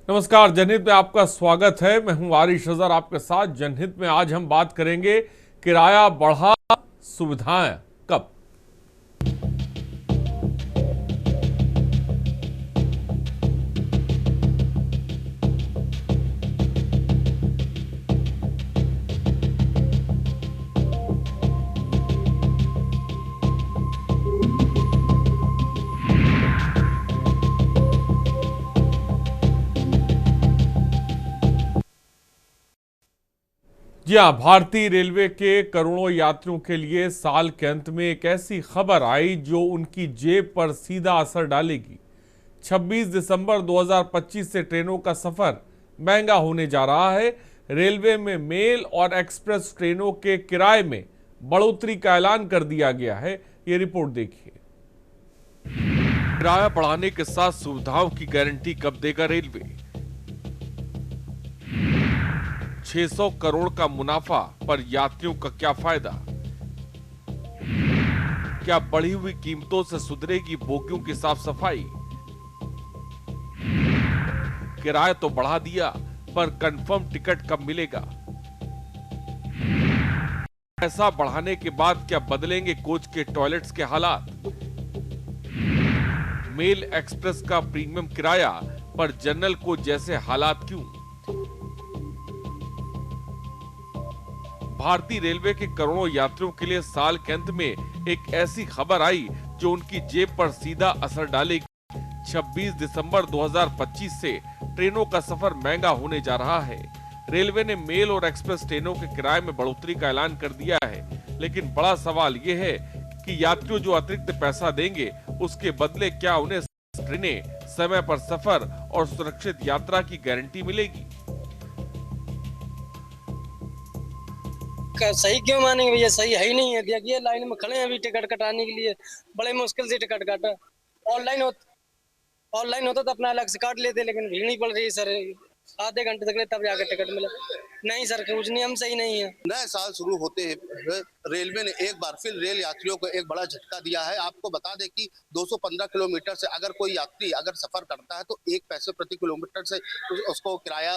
नमस्कार, जनहित में आपका स्वागत है। मैं हूं आरिश अजहर आपके साथ। जनहित में आज हम बात करेंगे किराया बढ़ा, सुविधाएं कब। जी हाँ, भारतीय रेलवे के करोड़ों यात्रियों के लिए साल के अंत में एक ऐसी खबर आई जो उनकी जेब पर सीधा असर डालेगी। 26 दिसंबर 2025 से ट्रेनों का सफर महंगा होने जा रहा है। रेलवे में मेल और एक्सप्रेस ट्रेनों के किराए में बढ़ोतरी का ऐलान कर दिया गया है। ये रिपोर्ट देखिए। किराया बढ़ाने के साथ सुविधाओं की गारंटी कब देगा रेलवे? 600 करोड़ का मुनाफा पर यात्रियों का क्या फायदा? क्या बढ़ी हुई कीमतों से सुधरेगी बोगियों की साफ सफाई? किराया तो बढ़ा दिया, पर कंफर्म टिकट कब मिलेगा? पैसा बढ़ाने के बाद क्या बदलेंगे कोच के टॉयलेट्स के हालात? मेल एक्सप्रेस का प्रीमियम किराया पर जनरल को जैसे हालात क्यों? भारतीय रेलवे के करोड़ों यात्रियों के लिए साल के अंत में एक ऐसी खबर आई जो उनकी जेब पर सीधा असर डालेगी। 26 दिसंबर 2025 से ट्रेनों का सफर महंगा होने जा रहा है। रेलवे ने मेल और एक्सप्रेस ट्रेनों के किराए में बढ़ोतरी का ऐलान कर दिया है, लेकिन बड़ा सवाल यह है कि यात्रियों जो अतिरिक्त पैसा देंगे उसके बदले क्या उन्हें ट्रेनें, समय पर सफर और सुरक्षित यात्रा की गारंटी मिलेगी? सही क्यों मानेंगे भैया? सही है ही नहीं है। देखिए लाइन में खड़े हैं अभी टिकट कटाने के लिए, बड़े मुश्किल से टिकट काटा। ऑनलाइन हो ऑनलाइन होता तो अपना अलग से काट लेते, लेकिन भीड़ नहीं पड़ रही है सर। आधे घंटे तक ले तब जाकर टिकट मिला। नहीं सर, कुछ नियम सही नहीं है। नए साल शुरू होते हैं रेलवे ने एक बार फिर रेल यात्रियों को एक बड़ा झटका दिया है। आपको बता दें कि 215 किलोमीटर से अगर कोई यात्री अगर सफर करता है तो 1 पैसे प्रति किलोमीटर से उसको किराया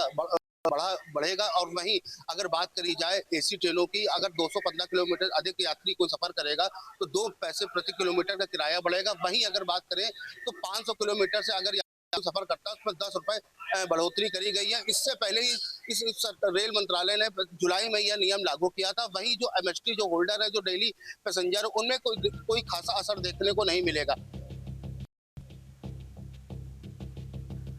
बढ़ेगा। और वहीं अगर बात करी जाए एसी ट्रेनों की, अगर 215 किलोमीटर अधिक यात्री कोई सफर करेगा तो 2 पैसे प्रति किलोमीटर का किराया बढ़ेगा। वहीं अगर बात करें तो 500 किलोमीटर से अगर सफर करता है उसमें 10 रुपए बढ़ोतरी करी गई है। इससे पहले ही इस रेल मंत्रालय ने जुलाई में यह नियम लागू किया था। वहीं जो एमएसटी जो होल्डर है, जो डेली पैसेंजर, उनमें कोई खासा असर देखने को नहीं मिलेगा।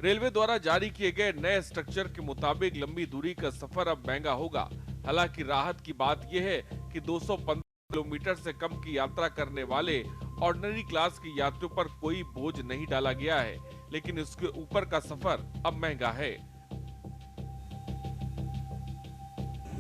रेलवे द्वारा जारी किए गए नए स्ट्रक्चर के मुताबिक लंबी दूरी का सफर अब महंगा होगा। हालांकि राहत की बात यह है कि 215 किलोमीटर से कम की यात्रा करने वाले ऑर्डिनरी क्लास के यात्रियों पर कोई बोझ नहीं डाला गया है, लेकिन इसके ऊपर का सफर अब महंगा है।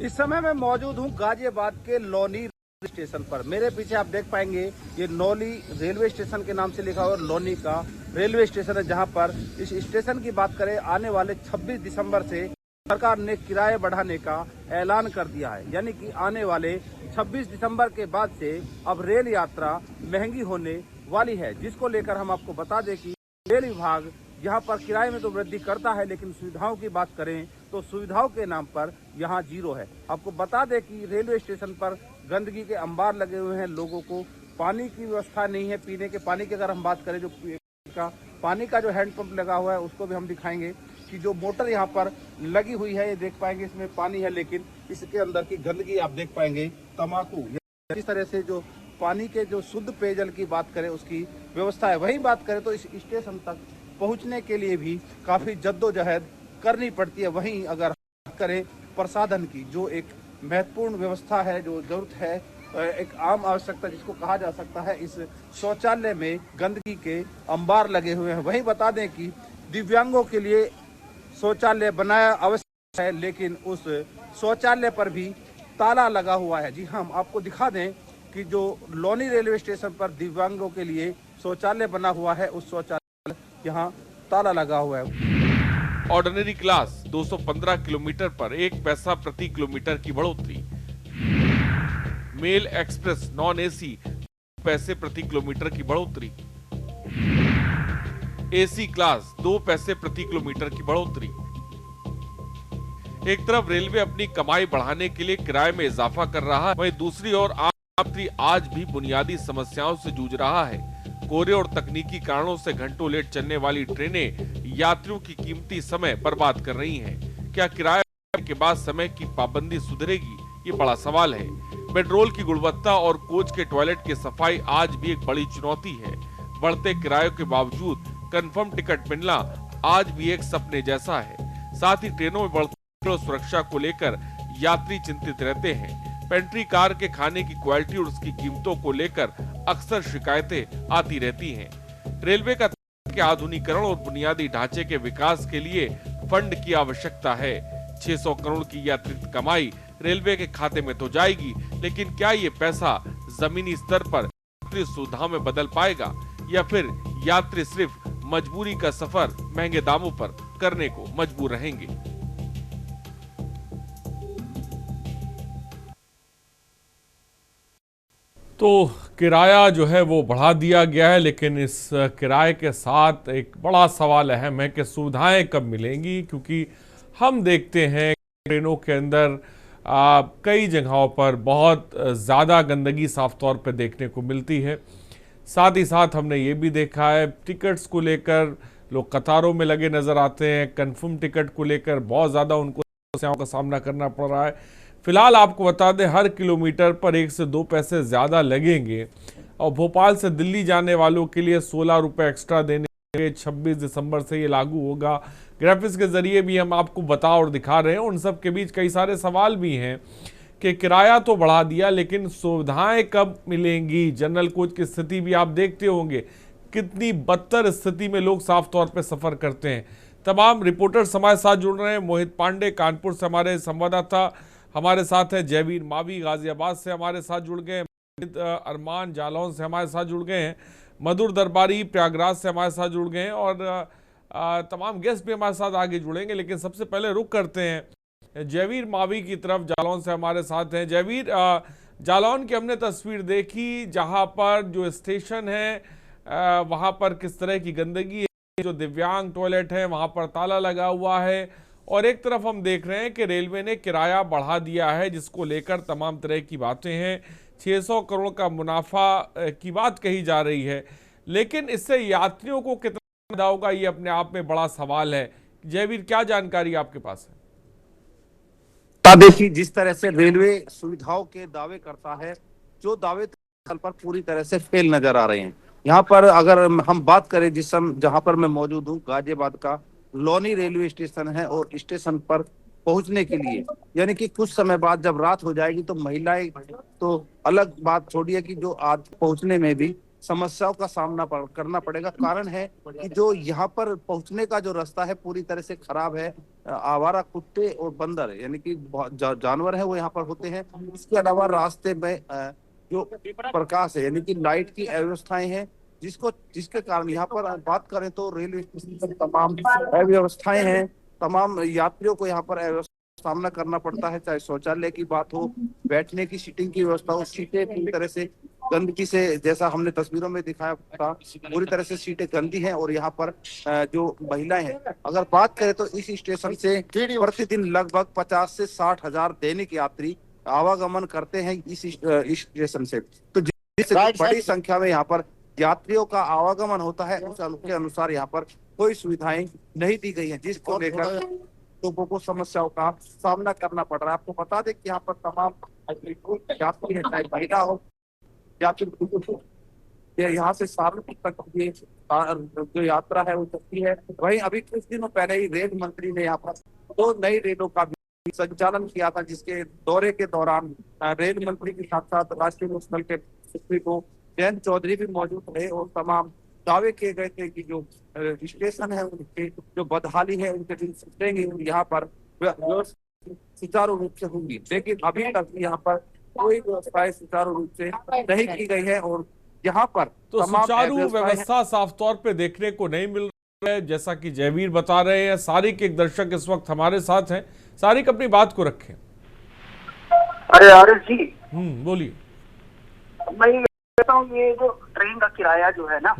इस समय मैं मौजूद हूं गाजियाबाद के लोनी स्टेशन पर। मेरे पीछे आप देख पाएंगे ये नौली रेलवे स्टेशन के नाम से लिखा हुआ लोनी का रेलवे स्टेशन है, जहां पर इस स्टेशन की बात करें आने वाले 26 दिसंबर से सरकार ने किराए बढ़ाने का ऐलान कर दिया है। यानी कि आने वाले 26 दिसंबर के बाद से अब रेल यात्रा महंगी होने वाली है, जिसको लेकर हम आपको बता दें कि रेल विभाग यहाँ पर किराए में तो वृद्धि करता है, लेकिन सुविधाओं की बात करें तो सुविधाओं के नाम पर यहाँ जीरो है। आपको बता दें कि रेलवे स्टेशन पर गंदगी के अंबार लगे हुए हैं, लोगों को पानी की व्यवस्था नहीं है। पीने के पानी की अगर हम बात करें, जो पानी का जो हैंडपंप लगा हुआ है उसको भी हम दिखाएंगे कि जो मोटर यहाँ पर लगी हुई है, ये देख पाएंगे इसमें पानी है, लेकिन इसके अंदर की गंदगी आप देख पाएंगे, तम्बाकू। इस तरह से जो पानी के जो शुद्ध पेयजल की बात करें उसकी व्यवस्था है। वही बात करें तो इस स्टेशन तक पहुंचने के लिए भी काफी जद्दोजहद करनी पड़ती है। वहीं अगर करें प्रसाधन की, जो एक महत्वपूर्ण व्यवस्था है, जो जरूरत है, एक आम आवश्यकता जिसको कहा जा सकता है, इस शौचालय में गंदगी के अंबार लगे हुए हैं। वही बता दें कि दिव्यांगों के लिए शौचालय बनाया अवश्य है, लेकिन उस शौचालय पर भी ताला लगा हुआ है। जी हम आपको दिखा दें कि जो लोनी रेलवे स्टेशन पर दिव्यांगों के लिए शौचालय बना हुआ है, उस शौचालय यहाँ ताला लगा हुआ है। ऑर्डिनरी क्लास 215 किलोमीटर पर 1 पैसा प्रति किलोमीटर की बढ़ोतरी। मेल एक्सप्रेस नॉन एसी पैसे प्रति किलोमीटर की बढ़ोतरी। एसी क्लास 2 पैसे प्रति किलोमीटर की बढ़ोतरी। एक तरफ रेलवे अपनी कमाई बढ़ाने के लिए किराए में इजाफा कर रहा है, वहीं दूसरी ओर आम यात्री आज भी बुनियादी समस्याओं से जूझ रहा है। कोहरे और तकनीकी कारणों से घंटों लेट चलने वाली ट्रेनें यात्रियों की कीमती समय बर्बाद कर रही हैं। क्या किराए के बाद समय की पाबंदी सुधरेगी, ये बड़ा सवाल है। पेट्रोल की गुणवत्ता और कोच के टॉयलेट की सफाई आज भी एक बड़ी चुनौती है। बढ़ते किरायों के बावजूद कंफर्म टिकट मिलना आज भी एक सपने जैसा है। साथ ही ट्रेनों में बढ़ती सुरक्षा को लेकर यात्री चिंतित रहते हैं। पेंट्री कार के खाने की क्वालिटी और उसकी कीमतों को लेकर अक्सर शिकायतें आती रहती हैं। रेलवे का के आधुनिकीकरण और बुनियादी ढांचे के विकास के लिए फंड की आवश्यकता है। 600 करोड़ की यह अतिरिक्त कमाई रेलवे के खाते में तो जाएगी, लेकिन क्या ये पैसा जमीनी स्तर पर यात्री सुविधाओं में बदल पाएगा या फिर यात्री सिर्फ मजबूरी का सफर महंगे दामों पर करने को मजबूर रहेंगे। तो किराया जो है वो बढ़ा दिया गया है, लेकिन इस किराए के साथ एक बड़ा सवाल अहम है कि सुविधाएं कब मिलेंगी, क्योंकि हम देखते हैं ट्रेनों के अंदर कई जगहों पर बहुत ज़्यादा गंदगी साफ तौर पर देखने को मिलती है। साथ ही साथ हमने ये भी देखा है टिकट्स को लेकर लोग कतारों में लगे नज़र आते हैं। कन्फर्म टिकट को लेकर बहुत ज़्यादा उनको समस्याओं का सामना करना पड़ रहा है। फिलहाल आपको बता दें, हर किलोमीटर पर 1 से 2 पैसे ज़्यादा लगेंगे और भोपाल से दिल्ली जाने वालों के लिए 16 रुपये एक्स्ट्रा देने के 26 दिसंबर से ये लागू होगा। ग्राफिक्स के जरिए भी हम आपको बता और दिखा रहे हैं। उन सब के बीच कई सारे सवाल भी हैं कि किराया तो बढ़ा दिया, लेकिन सुविधाएं कब मिलेंगी। जनरल कोच की स्थिति भी आप देखते होंगे, कितनी बदतर स्थिति में लोग साफ तौर पर सफ़र करते हैं। तमाम रिपोर्टर्स हमारे साथ जुड़ रहे हैं। मोहित पांडे कानपुर से हमारे संवाददाता हमारे साथ है, जयवीर मावी गाजियाबाद से हमारे साथ जुड़ गए हैं, अरमान जालौन से हमारे साथ जुड़ गए हैं, मधुर दरबारी प्रयागराज से हमारे साथ जुड़ गए हैं और तमाम गेस्ट भी हमारे साथ आगे जुड़ेंगे। लेकिन सबसे पहले रुक करते हैं जयवीर मावी की तरफ, जालौन से हमारे साथ हैं। जयवीर, जालौन की हमने तस्वीर देखी जहां पर जो स्टेशन है वहां पर किस तरह की गंदगी है, जो दिव्यांग टॉयलेट है वहां पर ताला लगा हुआ है, और एक तरफ हम देख रहे हैं कि रेलवे ने किराया बढ़ा दिया है, जिसको लेकर तमाम तरह की बातें हैं। 600 करोड़ का मुनाफा की बात कही जा रही है, लेकिन इससे यात्रियों को कितना फायदा होगा, ये अपने आप में बड़ा सवाल है। जयवीर, क्या जानकारी आपके पास है? देखिए, जिस तरह से रेलवे सुविधाओं के दावे करता है, जो दावे तल पर पूरी तरह से फेल नजर आ रहे हैं। यहाँ पर अगर हम बात करें जहाँ पर मैं मौजूद हूँ, गाजियाबाद का लोनी रेलवे स्टेशन है, और स्टेशन पर पहुंचने के लिए यानी कि कुछ समय बाद जब रात हो जाएगी तो महिलाएं तो अलग बात छोड़िए कि जो आज पहुंचने में भी समस्याओं का सामना करना पड़ेगा। कारण है कि जो यहाँ पर पहुंचने का जो रास्ता है पूरी तरह से खराब है। आवारा कुत्ते और बंदर यानी कि जानवर है वो यहाँ पर होते हैं। इसके अलावा रास्ते में जो प्रकाश है यानी कि लाइट की व्यवस्थाएं हैं, जिसके कारण यहाँ पर बात करें तो रेलवे स्टेशन पर तमाम व्यवस्थाएं हैं। तमाम यात्रियों को यहाँ पर सामना करना पड़ता है, चाहे शौचालय की बात हो, बैठने की सीटिंग की व्यवस्था हो। सीटें पूरी तरह से गंदगी से, जैसा हमने तस्वीरों में दिखाया था, पूरी तरह से सीटें गंदी हैं। और यहाँ पर जो महिलाएं हैं, अगर बात करें तो इस स्टेशन से प्रतिदिन लगभग 50 से 60 हजार दैनिक यात्री आवागमन करते हैं इस स्टेशन से। तो जिस बड़ी संख्या में यहाँ पर यात्रियों का आवागमन होता है, उसके अनुसार यहाँ पर कोई सुविधाएं नहीं दी गई है, जिसको लेकर लोगों को समस्याओं का सामना करना पड़ रहा है। आपको बता दें कि यहाँ पर तमाम यात्री है, चाहे महिला हो या फिर यहाँ से सार्वजनिक तक ये जो यात्रा है वो चलती है। वहीं अभी कुछ दिनों पहले ही रेल मंत्री ने यहाँ पर 2 नई रेलों का भी संचालन किया था, जिसके दौरे के दौरान रेल मंत्री के साथ साथ राष्ट्रीय लोक दल के सचिव को जयंत चौधरी भी मौजूद रहे, और तमाम दावे किए गए थे कि जो स्टेशन है उनके जो बदहाली है उनके दिन सुधरेंगे, यहाँ पर सुचारू रूप से होंगी। लेकिन अभी तक यहाँ पर कोई व्यवस्थाएं सुचारू रूप से नहीं की गई है, और यहाँ पर तो सुचारू व्यवस्था साफ तौर पे देखने को नहीं मिल रही है। जैसा कि जयवीर बता रहे हैं, सारिक एक दर्शक इस वक्त हमारे साथ हैं। सारिक, अपनी बात को रखें। अरे आरिफ जी, बोलिए। मैं कहता हूँ ये जो ट्रेन का किराया जो है ना,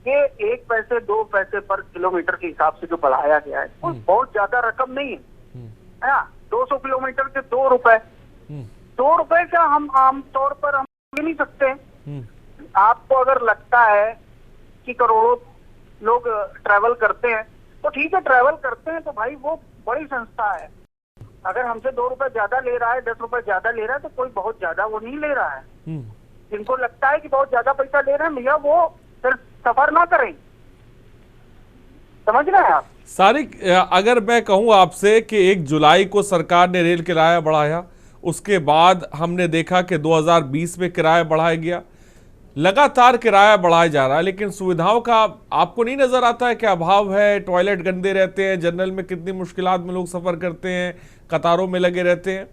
ये 1 पैसे 2 पैसे पर किलोमीटर के हिसाब से जो बढ़ाया गया है वो बहुत ज्यादा रकम नहीं है, है ना। 200 किलोमीटर के 2 रुपए, 2 रुपए का हम आम तौर पर हम ले नहीं सकते। आपको अगर लगता है कि करोड़ों लोग ट्रैवल करते हैं तो ठीक है, ट्रैवल करते हैं तो भाई वो बड़ी संस्था है। अगर हमसे 2 रुपए ज्यादा ले रहा है, 10 रुपए ज्यादा ले रहा है तो कोई बहुत ज्यादा वो नहीं ले रहा है। जिनको लगता है कि बहुत ज्यादा पैसा ले रहे हैं भैया, वो फिर सफर ना करें। समझ रहे हैं आप? सारिक, अगर मैं कहूं आपसे कि 1 जुलाई को सरकार ने रेल किराया बढ़ाया, उसके बाद हमने देखा कि 2020 में किराया बढ़ाया गया, लगातार किराया बढ़ाया जा रहा है, लेकिन सुविधाओं का आपको नहीं नजर आता है कि अभाव है? टॉयलेट गंदे रहते हैं, जनरल में कितनी मुश्किलात में लोग सफर करते हैं, कतारों में लगे रहते हैं।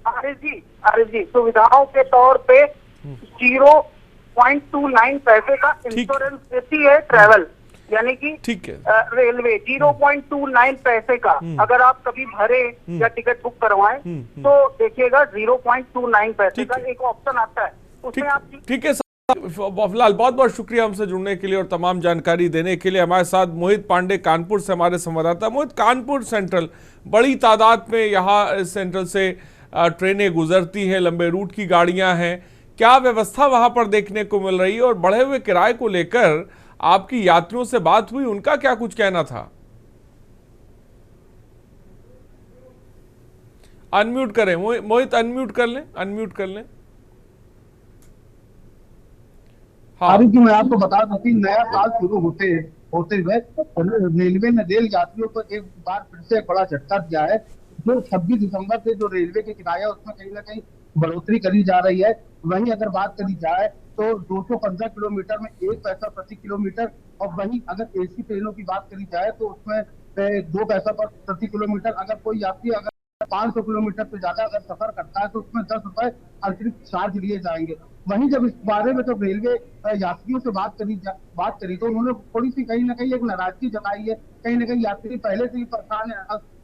अरे जी, सुविधाओं के तौर पे 0.29 पैसे का इंश्योरेंस देती है ट्रैवल, यानी कि ठीक है, रेलवे 0.29 पैसे का अगर आप कभी भरे या टिकट बुक करवाएं तो देखिएगा 0.29 पैसे का एक ऑप्शन आता है, उसमें आप। ठीक है फिलहाल बहुत बहुत शुक्रिया हमसे जुड़ने के लिए और तमाम जानकारी देने के लिए। हमारे साथ मोहित पांडे कानपुर से हमारे संवाददाता। मोहित, कानपुर सेंट्रल, बड़ी तादाद में यहाँ सेंट्रल से ट्रेनें गुजरती हैं, लंबे रूट की गाड़ियां हैं, क्या व्यवस्था वहां पर देखने को मिल रही है? और बढ़े हुए किराए को लेकर आपकी यात्रियों से बात हुई, उनका क्या कुछ कहना था? अनम्यूट करें मोहित, अनम्यूट कर लें, अनम्यूट कर लें। हाँ जी, मैं आपको बता दूं कि नया साल शुरू होते हुए रेलवे ने रेल यात्रियों को एक बार फिर से एक बड़ा झटका दिया है। जो 26 दिसंबर से जो रेलवे के किराया उसमें कहीं ना कहीं बढ़ोतरी करी जा रही है। वहीं अगर बात करी जाए तो 215 किलोमीटर में 1 पैसा प्रति किलोमीटर, और वहीं अगर एसी ट्रेनों की बात करी जाए तो उसमें 2 पैसा प्रति किलोमीटर। अगर कोई यात्री अगर 500 किलोमीटर से ज्यादा अगर सफर करता है तो उसमें 10 रुपए अतिरिक्त चार्ज लिए जाएंगे। वहीं जब इस बारे में जब रेलवे यात्रियों से बात करी तो उन्होंने थोड़ी सी कहीं ना कहीं एक नाराजगी जताई है। कहीं ना कहीं यात्री पहले से ही परेशान है।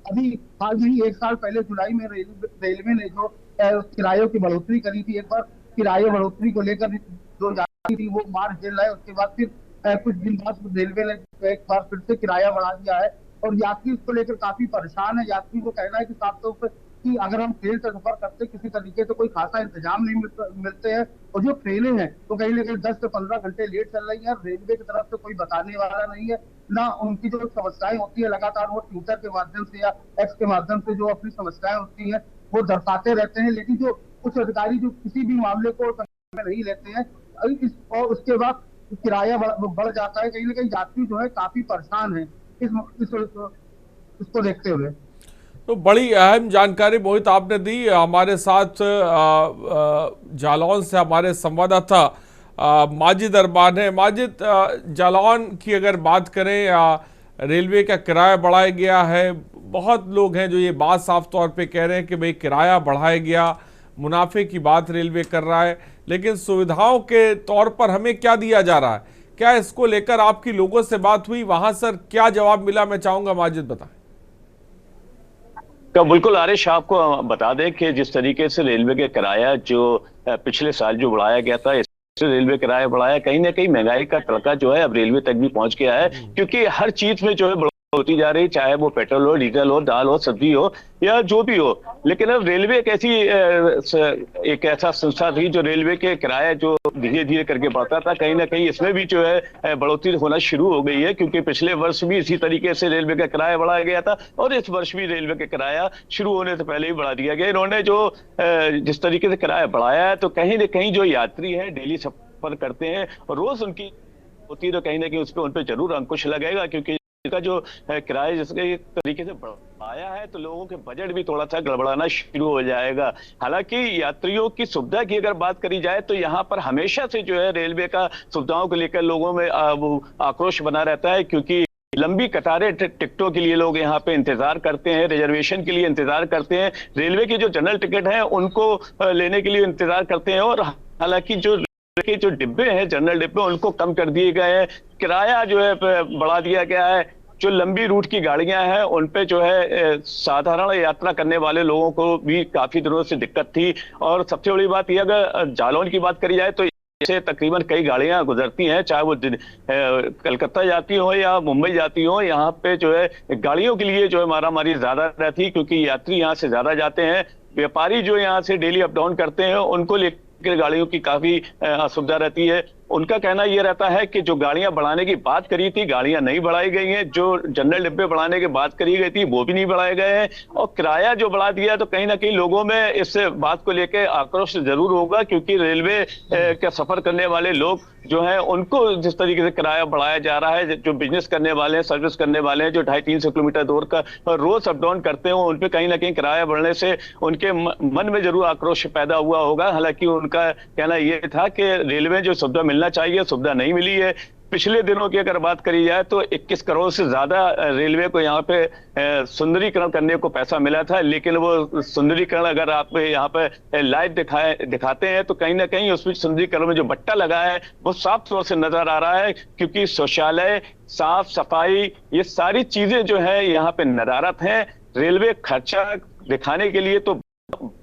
अभी हाल में ही 1 साल पहले जुलाई में रेलवे ने जो किरायों की बढ़ोतरी करी थी, एक बार किराए बढ़ोतरी को लेकर जो यात्री थी वो मार झेल रहा है। उसके बाद फिर कुछ दिन बाद रेलवे ने एक बार फिर से किराया बढ़ा दिया है और यात्री इसको लेकर काफी परेशान है। यात्री को कहना है कि साफ तौर पर कि अगर हम ट्रेन से सफर करते किसी तरीके से कोई खासा इंतजाम नहीं मिलते हैं, और जो ट्रेनें हैं तो कहीं ना कहीं 10 से 15 घंटे लेट चल रही है। रेलवे की तरफ से कोई बताने वाला नहीं है, ना उनकी जो समस्याएं होती है लगातार वो ट्विटर के माध्यम से या एक्स के माध्यम से जो अपनी समस्याएं होती है वो दर्शाते रहते हैं, लेकिन जो कुछ अधिकारी जो किसी भी मामले को नहीं लेते हैं और उसके बाद किराया बढ़ जाता है। कहीं ना कहीं यात्री जो है काफी परेशान है इसको देखते हुए। तो बड़ी अहम जानकारी मोहित आपने दी। हमारे साथ जालौन से हमारे संवाददाता माजिद अरमान है। माजिद, जालौन की अगर बात करें, रेलवे का किराया बढ़ाया गया है, बहुत लोग हैं जो ये बात साफ तौर पे कह रहे हैं कि भाई किराया बढ़ाया गया, मुनाफे की बात रेलवे कर रहा है, लेकिन सुविधाओं के तौर पर हमें क्या दिया जा रहा है? क्या इसको लेकर आपकी लोगों से बात हुई? वहां सर क्या जवाब मिला? मैं चाहूंगा माजिद बताएं। तो बिल्कुल आरिश, आपको बता दें कि जिस तरीके से रेलवे के किराया जो पिछले साल जो बढ़ाया गया था, इससे रेलवे किराया बढ़ाया, कहीं ना कहीं महंगाई का तड़का जो है अब रेलवे तक भी पहुंच गया है, क्योंकि हर चीज में जो है होती जा रही, चाहे वो पेट्रोल हो, डीजल हो, दाल हो, सब्जी हो या जो भी हो। लेकिन अब रेलवे एक ऐसा संस्था थी जो रेलवे के किराया जो धीरे धीरे करके बढ़ता था, कहीं ना कहीं इसमें भी जो है बढ़ोतरी होना शुरू हो गई है, क्योंकि पिछले वर्ष भी इसी तरीके से रेलवे का किराया बढ़ाया गया था और इस वर्ष भी रेलवे का किराया शुरू होने से पहले ही बढ़ा दिया गया। इन्होंने जो जिस तरीके से किराया बढ़ाया है, तो कहीं ना कहीं जो यात्री है डेली सफर करते हैं और रोज उनकी होती है, तो कहीं ना कहीं उन पर जरूर अंकुश लगेगा, क्योंकि का जो किराया जिसके तरीके से बढ़ाया है तो लोगों के बजट भी थोड़ा सा गड़बड़ाना शुरू हो जाएगा। हालांकि यात्रियों की सुविधा की अगर बात करी जाए तो यहाँ पर हमेशा से जो है रेलवे का सुविधाओं को लेकर लोगों में वो आक्रोश बना रहता है, क्योंकि लंबी कतारें टिकटों के लिए लोग यहाँ पे इंतजार करते हैं, रिजर्वेशन के लिए इंतजार करते हैं, रेलवे की जो जनरल टिकट है उनको लेने के लिए इंतजार करते हैं। और हालांकि जो डिब्बे हैं, जनरल डिब्बे, उनको कम कर दिए गए हैं, किराया जो है बढ़ा दिया गया है। जो लंबी रूट की गाड़ियां हैं उन पे जो है साधारण यात्रा करने वाले लोगों को भी काफी दिनों से दिक्कत थी। और सबसे बड़ी बात यह, अगर जालौन की बात करी जाए तो से तकरीबन कई गाड़ियां गुजरती हैं, चाहे वो कलकत्ता जाती हो या मुंबई जाती हो। यहाँ पे जो है गाड़ियों के लिए जो है मारामारी ज्यादा रहती है, क्योंकि यात्री यहाँ से ज्यादा जाते हैं। व्यापारी जो यहाँ से डेली अप डाउन करते हैं, उनको लेकर गाड़ियों की काफी असुविधा रहती है। उनका कहना यह रहता है कि जो गाड़ियां बढ़ाने की बात करी थी, गाड़ियां नहीं बढ़ाई गई हैं। जो जनरल डिब्बे बढ़ाने की बात करी गई थी, वो भी नहीं बढ़ाए गए हैं। और किराया जो बढ़ा दिया, तो कहीं ना कहीं लोगों में इस बात को लेकर आक्रोश जरूर होगा, क्योंकि रेलवे का सफर करने वाले लोग जो है, उनको जिस तरीके से किराया बढ़ाया जा रहा है, जो बिजनेस करने वाले हैं, सर्विस करने वाले हैं, जो 250-300 किलोमीटर दूर का रोज अप डाउन करते हैं, उन पे कहीं ना कहीं किराया बढ़ने से उनके मन में जरूर आक्रोश पैदा हुआ होगा। हालांकि उनका कहना यह था कि रेलवे जो सुविधा मिलना चाहिए, सुविधा नहीं मिली है। पिछले दिनों की अगर बात करी जाए तो 21 करोड़ से ज्यादा रेलवे को यहाँ पे सुंदरीकरण करने को पैसा मिला था, लेकिन वो सुंदरीकरण अगर आप यहाँ पे लाइव दिखाते हैं तो कहीं ना कहीं उसमें सुंदरीकरण में जो बट्टा लगा है वो साफ तौर से नजर आ रहा है, क्योंकि शौचालय, साफ सफाई, ये सारी चीजें जो है यहाँ पे नदारत हैं। रेलवे खर्चा दिखाने के लिए तो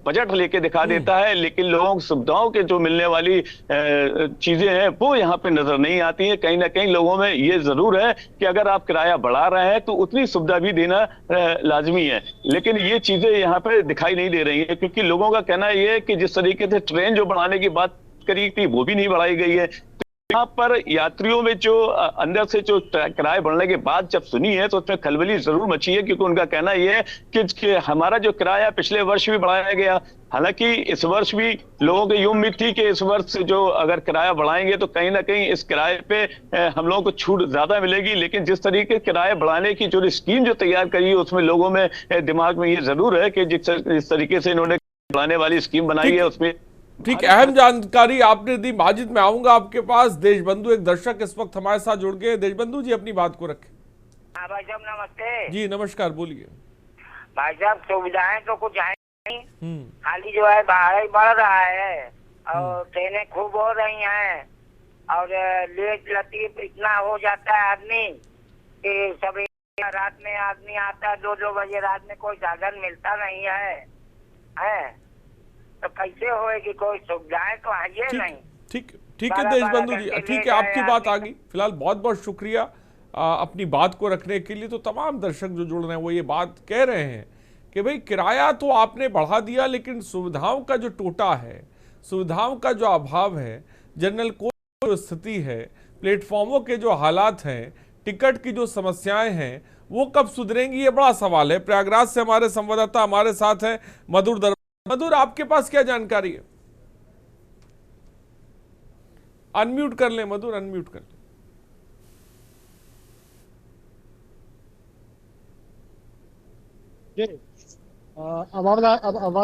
बजट लेके दिखा देता है, लेकिन लोगों को सुविधाओं के जो मिलने वाली चीजें हैं वो यहाँ पे नजर नहीं आती हैं। कहीं ना कहीं लोगों में ये जरूर है कि अगर आप किराया बढ़ा रहे हैं तो उतनी सुविधा भी देना लाजमी है, लेकिन ये चीजें यहाँ पे दिखाई नहीं दे रही है, क्योंकि लोगों का कहना यह है कि जिस तरीके से ट्रेन जो बढ़ाने की बात करी थी वो भी नहीं बढ़ाई गई है। यहाँ पर यात्रियों में जो अंदर से जो किराए बढ़ने के बाद जब सुनी है तो उसमें खलबली जरूर मची है, क्योंकि उनका कहना यह है कि हमारा जो किराया पिछले वर्ष भी बढ़ाया गया, हालांकि इस वर्ष भी लोगों की ये उम्मीद थी कि इस वर्ष जो अगर किराया बढ़ाएंगे तो कहीं ना कहीं इस किराए पे हम लोगों को छूट ज्यादा मिलेगी, लेकिन जिस तरीके किराया बढ़ाने की जो स्कीम जो तैयार करी है उसमें लोगों में दिमाग में ये जरूर है कि जिस तरीके से इन्होंने बढ़ाने वाली स्कीम बनाई है उसमें ठीक, अहम जानकारी आपने दी। माजिद, मैं आऊंगा आपके पास। देशबंधु एक दर्शक इस वक्त हमारे साथ जुड़ गए। देशबंधु जी अपनी बात को रखें। हाँ भाई साहब नमस्ते। जी नमस्कार, बोलिए। भाई साहब सुविधाएं तो कुछ है नहीं, खाली जो है भाड़ा ही बढ़ रहा है और ट्रेनें खूब हो रही हैं और लेट लतीफ इतना हो जाता है आदमी कि सभी रात में आदमी आता है 2-2 बजे रात में, कोई साधन मिलता नहीं है तो कैसे होएगी? कोई सुविधाएं तो है नहीं। ठीक है देशबंधु जी, ठीक है, आपकी बात आ गई। फिलहाल बहुत बहुत शुक्रिया अपनी बात को रखने के लिए। तो तमाम दर्शक जो जुड़ रहे हैं वो ये बात कह रहे हैं कि भाई किराया तो आपने बढ़ा दिया, लेकिन सुविधाओं का जो टोटा है, सुविधाओं का जो अभाव है, जनरल कोच की जो स्थिति है, प्लेटफॉर्मों के जो हालात हैं, टिकट की जो समस्याएं हैं, वो कब सुधरेंगी, ये बड़ा सवाल है। प्रयागराज से हमारे संवाददाता हमारे साथ हैं मधुर, आपके पास क्या जानकारी है? अनम्यूट कर लें मधुर, अनम्यूट कर लें। जी आवाज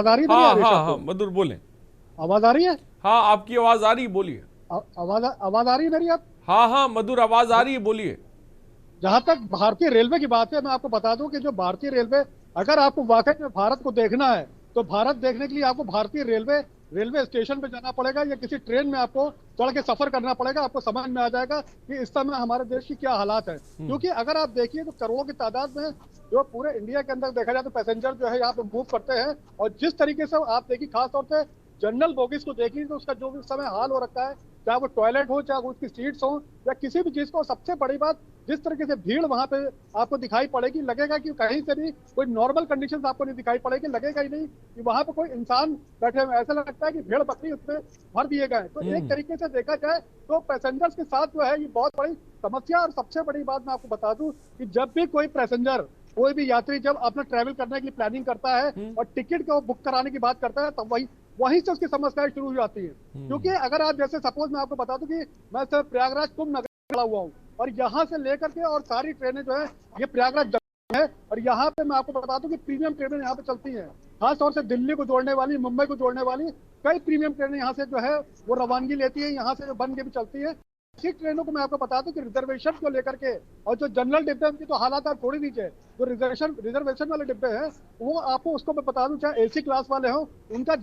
आ रही है? हाँ मधुर बोलें। आवाज आ रही है? हाँ आपकी आवाज आ रही है, बोलिए। आवाज आ रही है मेरी? आप हाँ मधुर आवाज आ रही है, बोलिए। जहां तक भारतीय रेलवे की बात है, मैं आपको बता दूं कि जो भारतीय रेलवे, अगर आपको वाकई में भारत को देखना है तो भारत देखने के लिए आपको भारतीय रेलवे स्टेशन पे जाना पड़ेगा या किसी ट्रेन में आपको चढ़ के सफर करना पड़ेगा। आपको समझ में आ जाएगा कि इस समय हमारे देश की क्या हालात है। क्योंकि अगर आप देखिए तो करोड़ों की तादाद में जो पूरे इंडिया के अंदर देखा जाए तो पैसेंजर जो है यहाँ पे मूव करते हैं, और जिस तरीके से आप देखिए खासतौर से जनरल बोगीज को देखिए तो उसका जो भी समय हाल हो रखा है, चाहे वो टॉयलेट हो, चाहे वो उसकी सीट्स हो या किसी भी चीज को, सबसे बड़ी बात जिस तरीके से भीड़ वहां पे आपको दिखाई पड़ेगी, लगेगा कि कहीं से भी कोई नॉर्मल कंडीशंस आपको नहीं दिखाई पड़ेगी, लगेगा ही नहीं कि वहां पे कोई इंसान बैठे हुए। ऐसा लगता है कि भेड़ बकरी उसमें भर दिए गए। तो एक तरीके से देखा जाए तो पैसेंजर्स के साथ जो है ये बहुत बड़ी समस्या। और सबसे बड़ी बात मैं आपको बता दूं कि जब भी कोई पैसेंजर, कोई भी यात्री जब अपना ट्रैवल करने के लिए प्लानिंग करता है और टिकट को बुक कराने की बात करता है, तब वहीं से उसकी समस्याएं शुरू हो जाती है। क्योंकि अगर आप जैसे सपोज मैं आपको बता दूं कि मैं सर प्रयागराज कुंभ नगर खड़ा हुआ हूँ और यहाँ से लेकर के और सारी ट्रेनें जो है ये प्रयागराज है, और यहाँ पे मैं आपको बता दूं कि प्रीमियम ट्रेनें यहाँ पे चलती हैं, खासतौर से दिल्ली को जोड़ने वाली, मुंबई को जोड़ने वाली कई प्रीमियम ट्रेनें यहाँ से जो है वो रवानगी लेती है, यहाँ से जो बन के भी चलती है। इसी ट्रेनों को मैं आपको बता दूं कि रिजर्वेशन को लेकर के और जो जनरल डिब्बे उनकी तो हालात आप थोड़ी नीचे, जो रिजर्वेशन वाले डिब्बे हैं वो आपको उसको मैं बता दूं, चाहे एसी क्लास वाले हो, उनका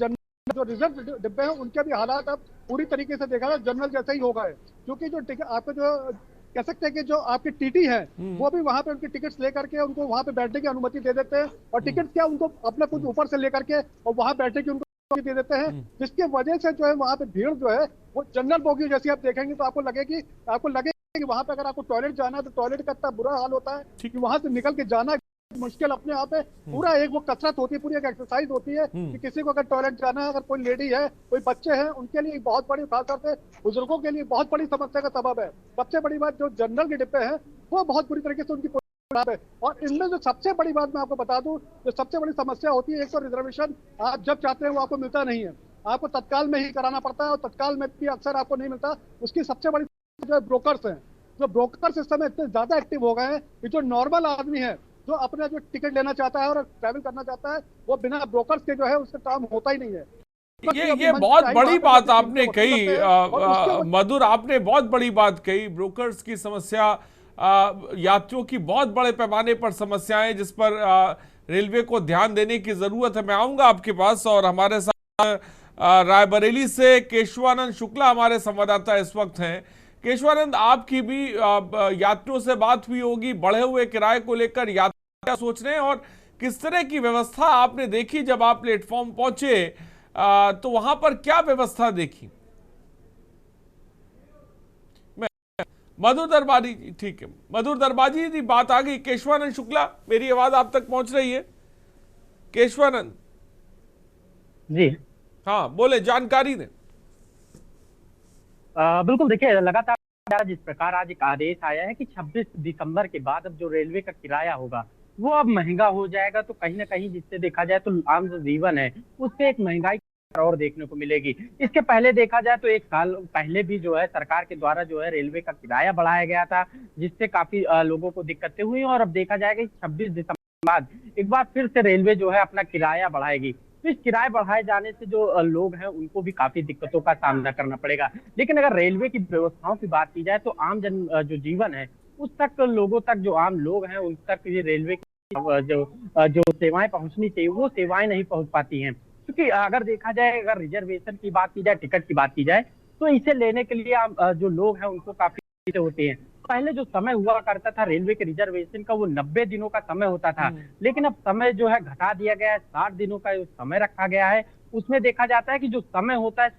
जो रिजर्व डिब्बे हैं उनके भी हालात अब पूरी तरीके से देखा जाए जनरल जैसा ही होगा है। क्योंकि जो आपको जो कह सकते हैं कि जो आपके टीटी है वो भी वहां पे उनकी टिकट्स लेकर के उनको वहां पे बैठने की अनुमति दे देते हैं, और टिकट क्या उनको अपने कुछ ऊपर से लेकर के और वहां बैठने की उनको दे देते हैं, जिसकी वजह से जो है वहाँ पे भीड़ जो है वो जनरल बोगी जैसी आप देखेंगे तो आपको लगे कि वहाँ पे अगर आपको टॉयलेट जाना है तो टॉयलेट का इतना बुरा हाल होता है कि वहाँ से निकल के जाना मुश्किल अपने आप है। पूरा एक वो कसरत होती है, पूरी एक एक्सरसाइज होती है कि किसी को अगर टॉयलेट जाना है, अगर कोई लेडी है, कोई बच्चे हैं, उनके लिए बहुत बड़ी, खासतौर से बुजुर्गों के लिए बहुत बड़ी समस्या का सबब है। सबसे बड़ी बात जो जनरल के डिब्बे हैं वो बहुत बुरी तरीके से उनकी है। और इनमें जो सबसे बड़ी बात मैं आपको बता दूं, जो सबसे बड़ी समस्या होती है, एक तो रिजर्वेशन आप जब चाहते हैं वो आपको मिलता नहीं है, आपको तत्काल में ही कराना पड़ता है और तत्काल में भी अक्सर आपको नहीं मिलता। उसकी सबसे बड़ी जो ब्रोकर्स हैं, जो ब्रोकर्स इस समय इतने ज्यादा एक्टिव हो गए हैं कि जो नॉर्मल आदमी है जो अपना जो टिकट लेना चाहता है और ट्रैवल करना चाहता है वो बिना ब्रोकर्स के जो है उसका काम होता ही नहीं है। ये बहुत बड़ी बात आपने कही मधुर, आपने बहुत बड़ी बात कही। ब्रोकर्स की समस्या, यात्रियों की बहुत बड़े पैमाने पर समस्याएं जिस पर रेलवे को ध्यान देने की जरूरत है। मैं आऊंगा आपके पास और हमारे साथ रायबरेली से केशवानंद शुक्ला हमारे संवाददाता इस वक्त हैं। केशवानंद, आपकी भी यात्रियों से बात हुई होगी, बढ़े हुए किराए को लेकर यात्री क्या सोच रहे हैं और किस तरह की व्यवस्था आपने देखी जब आप प्लेटफॉर्म पहुंचे, तो वहां पर क्या व्यवस्था देखी? मधुर दरबारी जी, ठीक है, मधुर दरबारी जी बात आ गई। केशवानंद शुक्ला, मेरी आवाज आप तक पहुंच रही है? केशवानंद जी हाँ बोले, जानकारी दें। बिल्कुल, देखिए लगातार जिस प्रकार आज एक आदेश आया है कि 26 दिसंबर के बाद अब जो रेलवे का किराया होगा वो अब महंगा हो जाएगा, तो कहीं ना कहीं जिससे देखा जाए तो आम जो जीवन है उस पे एक महंगाई और देखने को मिलेगी। इसके पहले देखा जाए तो 1 साल पहले भी जो है सरकार के द्वारा जो है रेलवे का किराया बढ़ाया गया था, जिससे काफी लोगों को दिक्कतें हुई। और अब देखा जाएगा कि 26 दिसंबर के बाद एक बार फिर से रेलवे जो है अपना किराया बढ़ाएगी। तो इस किराए बढ़ाए जाने से जो लोग हैं उनको भी काफी दिक्कतों का सामना करना पड़ेगा। लेकिन अगर रेलवे की व्यवस्थाओं की बात की जाए तो आम जन जो जीवन है उस तक, लोगों तक, जो आम लोग हैं उन तक ये रेलवे की जो सेवाएं पहुंचनी चाहिए वो सेवाएं नहीं पहुंच पाती हैं। क्योंकि अगर देखा जाए, अगर रिजर्वेशन की बात की जाए, टिकट की बात की जाए, तो इसे लेने के लिए जो लोग हैं उनको काफी दिक्कतें होती हैं। पहले जो समय हुआ करता था रेलवे के रिजर्वेशन का वो 90 दिनों का समय होता था, लेकिन अब समय जो है घटा दिया गया है, 60 दिनों का समय रखा गया है। उसमें देखा जाता है कि जो समय होता है,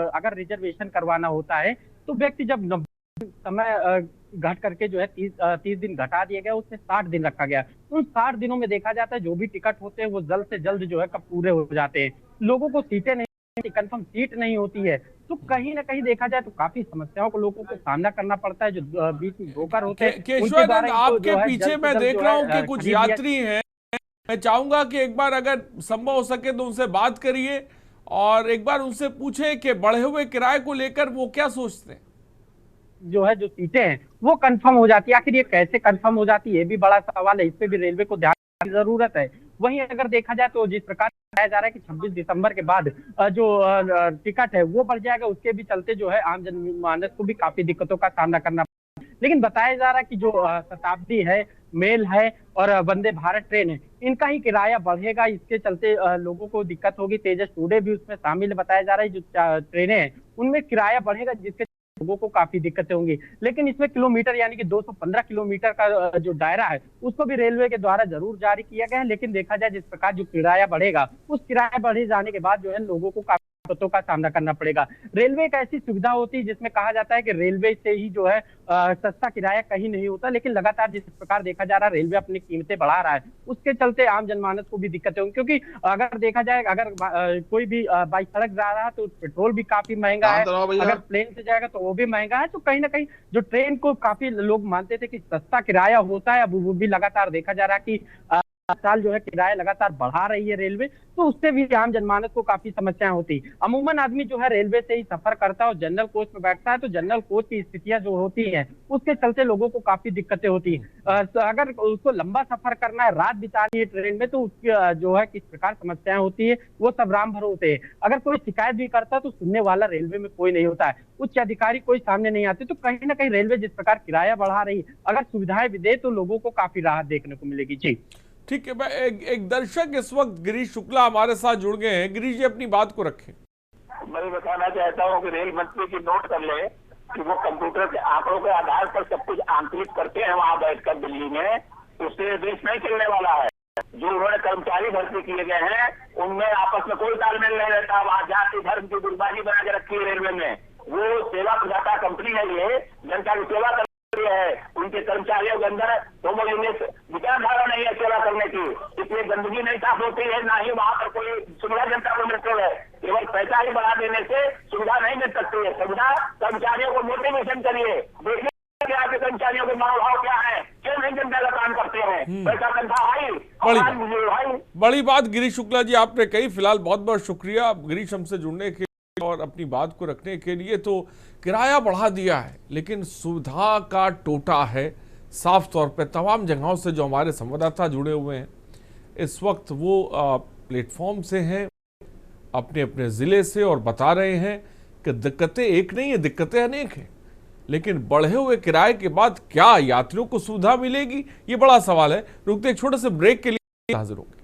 अगर रिजर्वेशन करवाना होता है तो व्यक्ति जब 90 समय घट करके जो है 30 दिन घटा दिया गया, उसमें 60 दिन रखा गया। उन 60 दिनों में देखा जाता है जो भी टिकट होते हैं वो जल्द से जल्द जो है कब पूरे हो जाते हैं। लोगों को सीटें नहीं, कंफर्म सीट नहीं होती है, तो कहीं ना कहीं देखा जाए तो काफी समस्याओं को लोगों को सामना करना पड़ता है। जो बीच में ब्रोकर होते हैं, केशवानंद, आपके पीछे मैं देख रहा हूँ कि कुछ यात्री हैं, मैं चाहूंगा कि एक बार अगर संभव हो सके तो उनसे बात करिए और एक बार उनसे पूछे कि बढ़े हुए किराए को लेकर वो क्या सोचते हैं। जो है जो सीटें हैं वो कंफर्म हो जाती है, आखिर ये कैसे कंफर्म हो जाती है ये भी बड़ा सवाल है, इस पे भी रेलवे को ध्यान की जरूरत है। वहीं अगर देखा जाए तो जिस प्रकार बताया जा रहा है कि 26 दिसंबर के बाद जो टिकट है वो बढ़ जाएगा, उसके भी चलते जो है आम जनमानस को भी काफी दिक्कतों का सामना करना। लेकिन बताया जा रहा है कि जो शताब्दी है, मेल है और वंदे भारत ट्रेन है, इनका ही किराया बढ़ेगा, इसके चलते लोगों को दिक्कत होगी। तेजस टुडे भी उसमें शामिल है, बताया जा रहा है जो ट्रेनें हैं उनमें किराया बढ़ेगा जिसके लोगों को काफी दिक्कतें होंगी। लेकिन इसमें किलोमीटर यानी कि 215 किलोमीटर का जो दायरा है उसको भी रेलवे के द्वारा जरूर जारी किया गया है। लेकिन देखा जाए जिस प्रकार जो किराया बढ़ेगा, उस किराया बढ़े जाने के बाद जो है लोगों को काफी दिक्कतों का सामना करना पड़ेगा। रेलवे एक ऐसी सुविधा होती है जिसमें कहा जाता है कि रेलवे से ही जो है सस्ता किराया कहीं नहीं होता, लेकिन लगातार जिस प्रकार देखा जा रहा है रेलवे अपनी कीमतें बढ़ा रहा है, उसके चलते आम जनमानस को भी दिक्कतें होंगी। क्योंकि अगर देखा जाए, अगर कोई भी बाई सड़क जा रहा है तो पेट्रोल भी काफी महंगा है, अगर प्लेन से जाएगा तो वो भी महंगा है। तो कहीं ना कहीं जो ट्रेन को काफी लोग मानते थे कि सस्ता किराया होता है, अब वो भी लगातार देखा जा रहा है कि साल जो है किराया लगातार बढ़ा रही है रेलवे, तो उससे भी आम जनमानस को काफी समस्याएं होती। अमूमन आदमी जो है रेलवे से ही सफर करता है और जनरल कोच में बैठता है, तो जनरल कोच की स्थितियां जो होती हैं उसके चलते लोगों को काफी दिक्कतें होती हैं। अगर उसको लंबा सफर करना है, रात बितानी है ट्रेन में, तो उसकी जो है किस प्रकार समस्याएं होती है वो सब राम भरोसे है। अगर कोई शिकायत भी करता है तो सुनने वाला रेलवे में कोई नहीं होता है, उच्च अधिकारी कोई सामने नहीं आते। तो कहीं ना कहीं रेलवे जिस प्रकार किराया बढ़ा रही, अगर सुविधाएं भी दे तो लोगों को काफी राहत देखने को मिलेगी। जी ठीक है, एक दर्शक इस वक्त गिरीश शुक्ला हमारे साथ जुड़ गए हैं। गिरीश जी अपनी बात को रखें। मैं बताना चाहता हूँ कि रेल मंत्री की नोट कर ले कि वो कंप्यूटर के आंकड़ों के आधार पर सब कुछ आंकलित करते हैं वहां बैठकर दिल्ली में, उससे देश नहीं चलने वाला है। जो उन्होंने कर्मचारी भर्ती किए गए हैं उनमें आपस में कोई तालमेल नहीं रहता। वहाँ जाति धर्म की गुटबाजी बना के रखी है रेलवे में। वो सेवा प्रदाता कंपनी है, ये जनता की सेवा कर रही है। उनके कर्मचारियों के अंदर होमोजेनियस विचारधारा नहीं है सेवा करने की, इसलिए गंदगी नहीं साफ होती है, ना ही वहाँ पर कोई सुविधा जनता को मिलती है। केवल पैसा ही बढ़ा देने से सुविधा नहीं मिल सकती है। सुविधा कर्मचारियों को मोटिवेशन करिए, देखिए कि आपके कर्मचारियों के मनोभाव क्या है, क्यों नहीं जनता का काम करते हैं। पैसा तनख्वाह बड़ी बात गिरीश शुक्ला जी आपने कही। फिलहाल बहुत बहुत शुक्रिया गिरीश हमसे जुड़ने के और अपनी बात को रखने के लिए। तो किराया बढ़ा दिया है लेकिन सुविधा का टोटा है साफ तौर पे। तमाम जगहों से जो हमारे संवाददाता जुड़े हुए हैं इस वक्त वो प्लेटफॉर्म से हैं, अपने अपने ज़िले से, और बता रहे हैं कि दिक्कतें एक नहीं है, दिक्कतें अनेक हैं। लेकिन बढ़े हुए किराए के बाद क्या यात्रियों को सुविधा मिलेगी, ये बड़ा सवाल है। रुकते एक छोटे से ब्रेक के लिए हाजिर होंगे।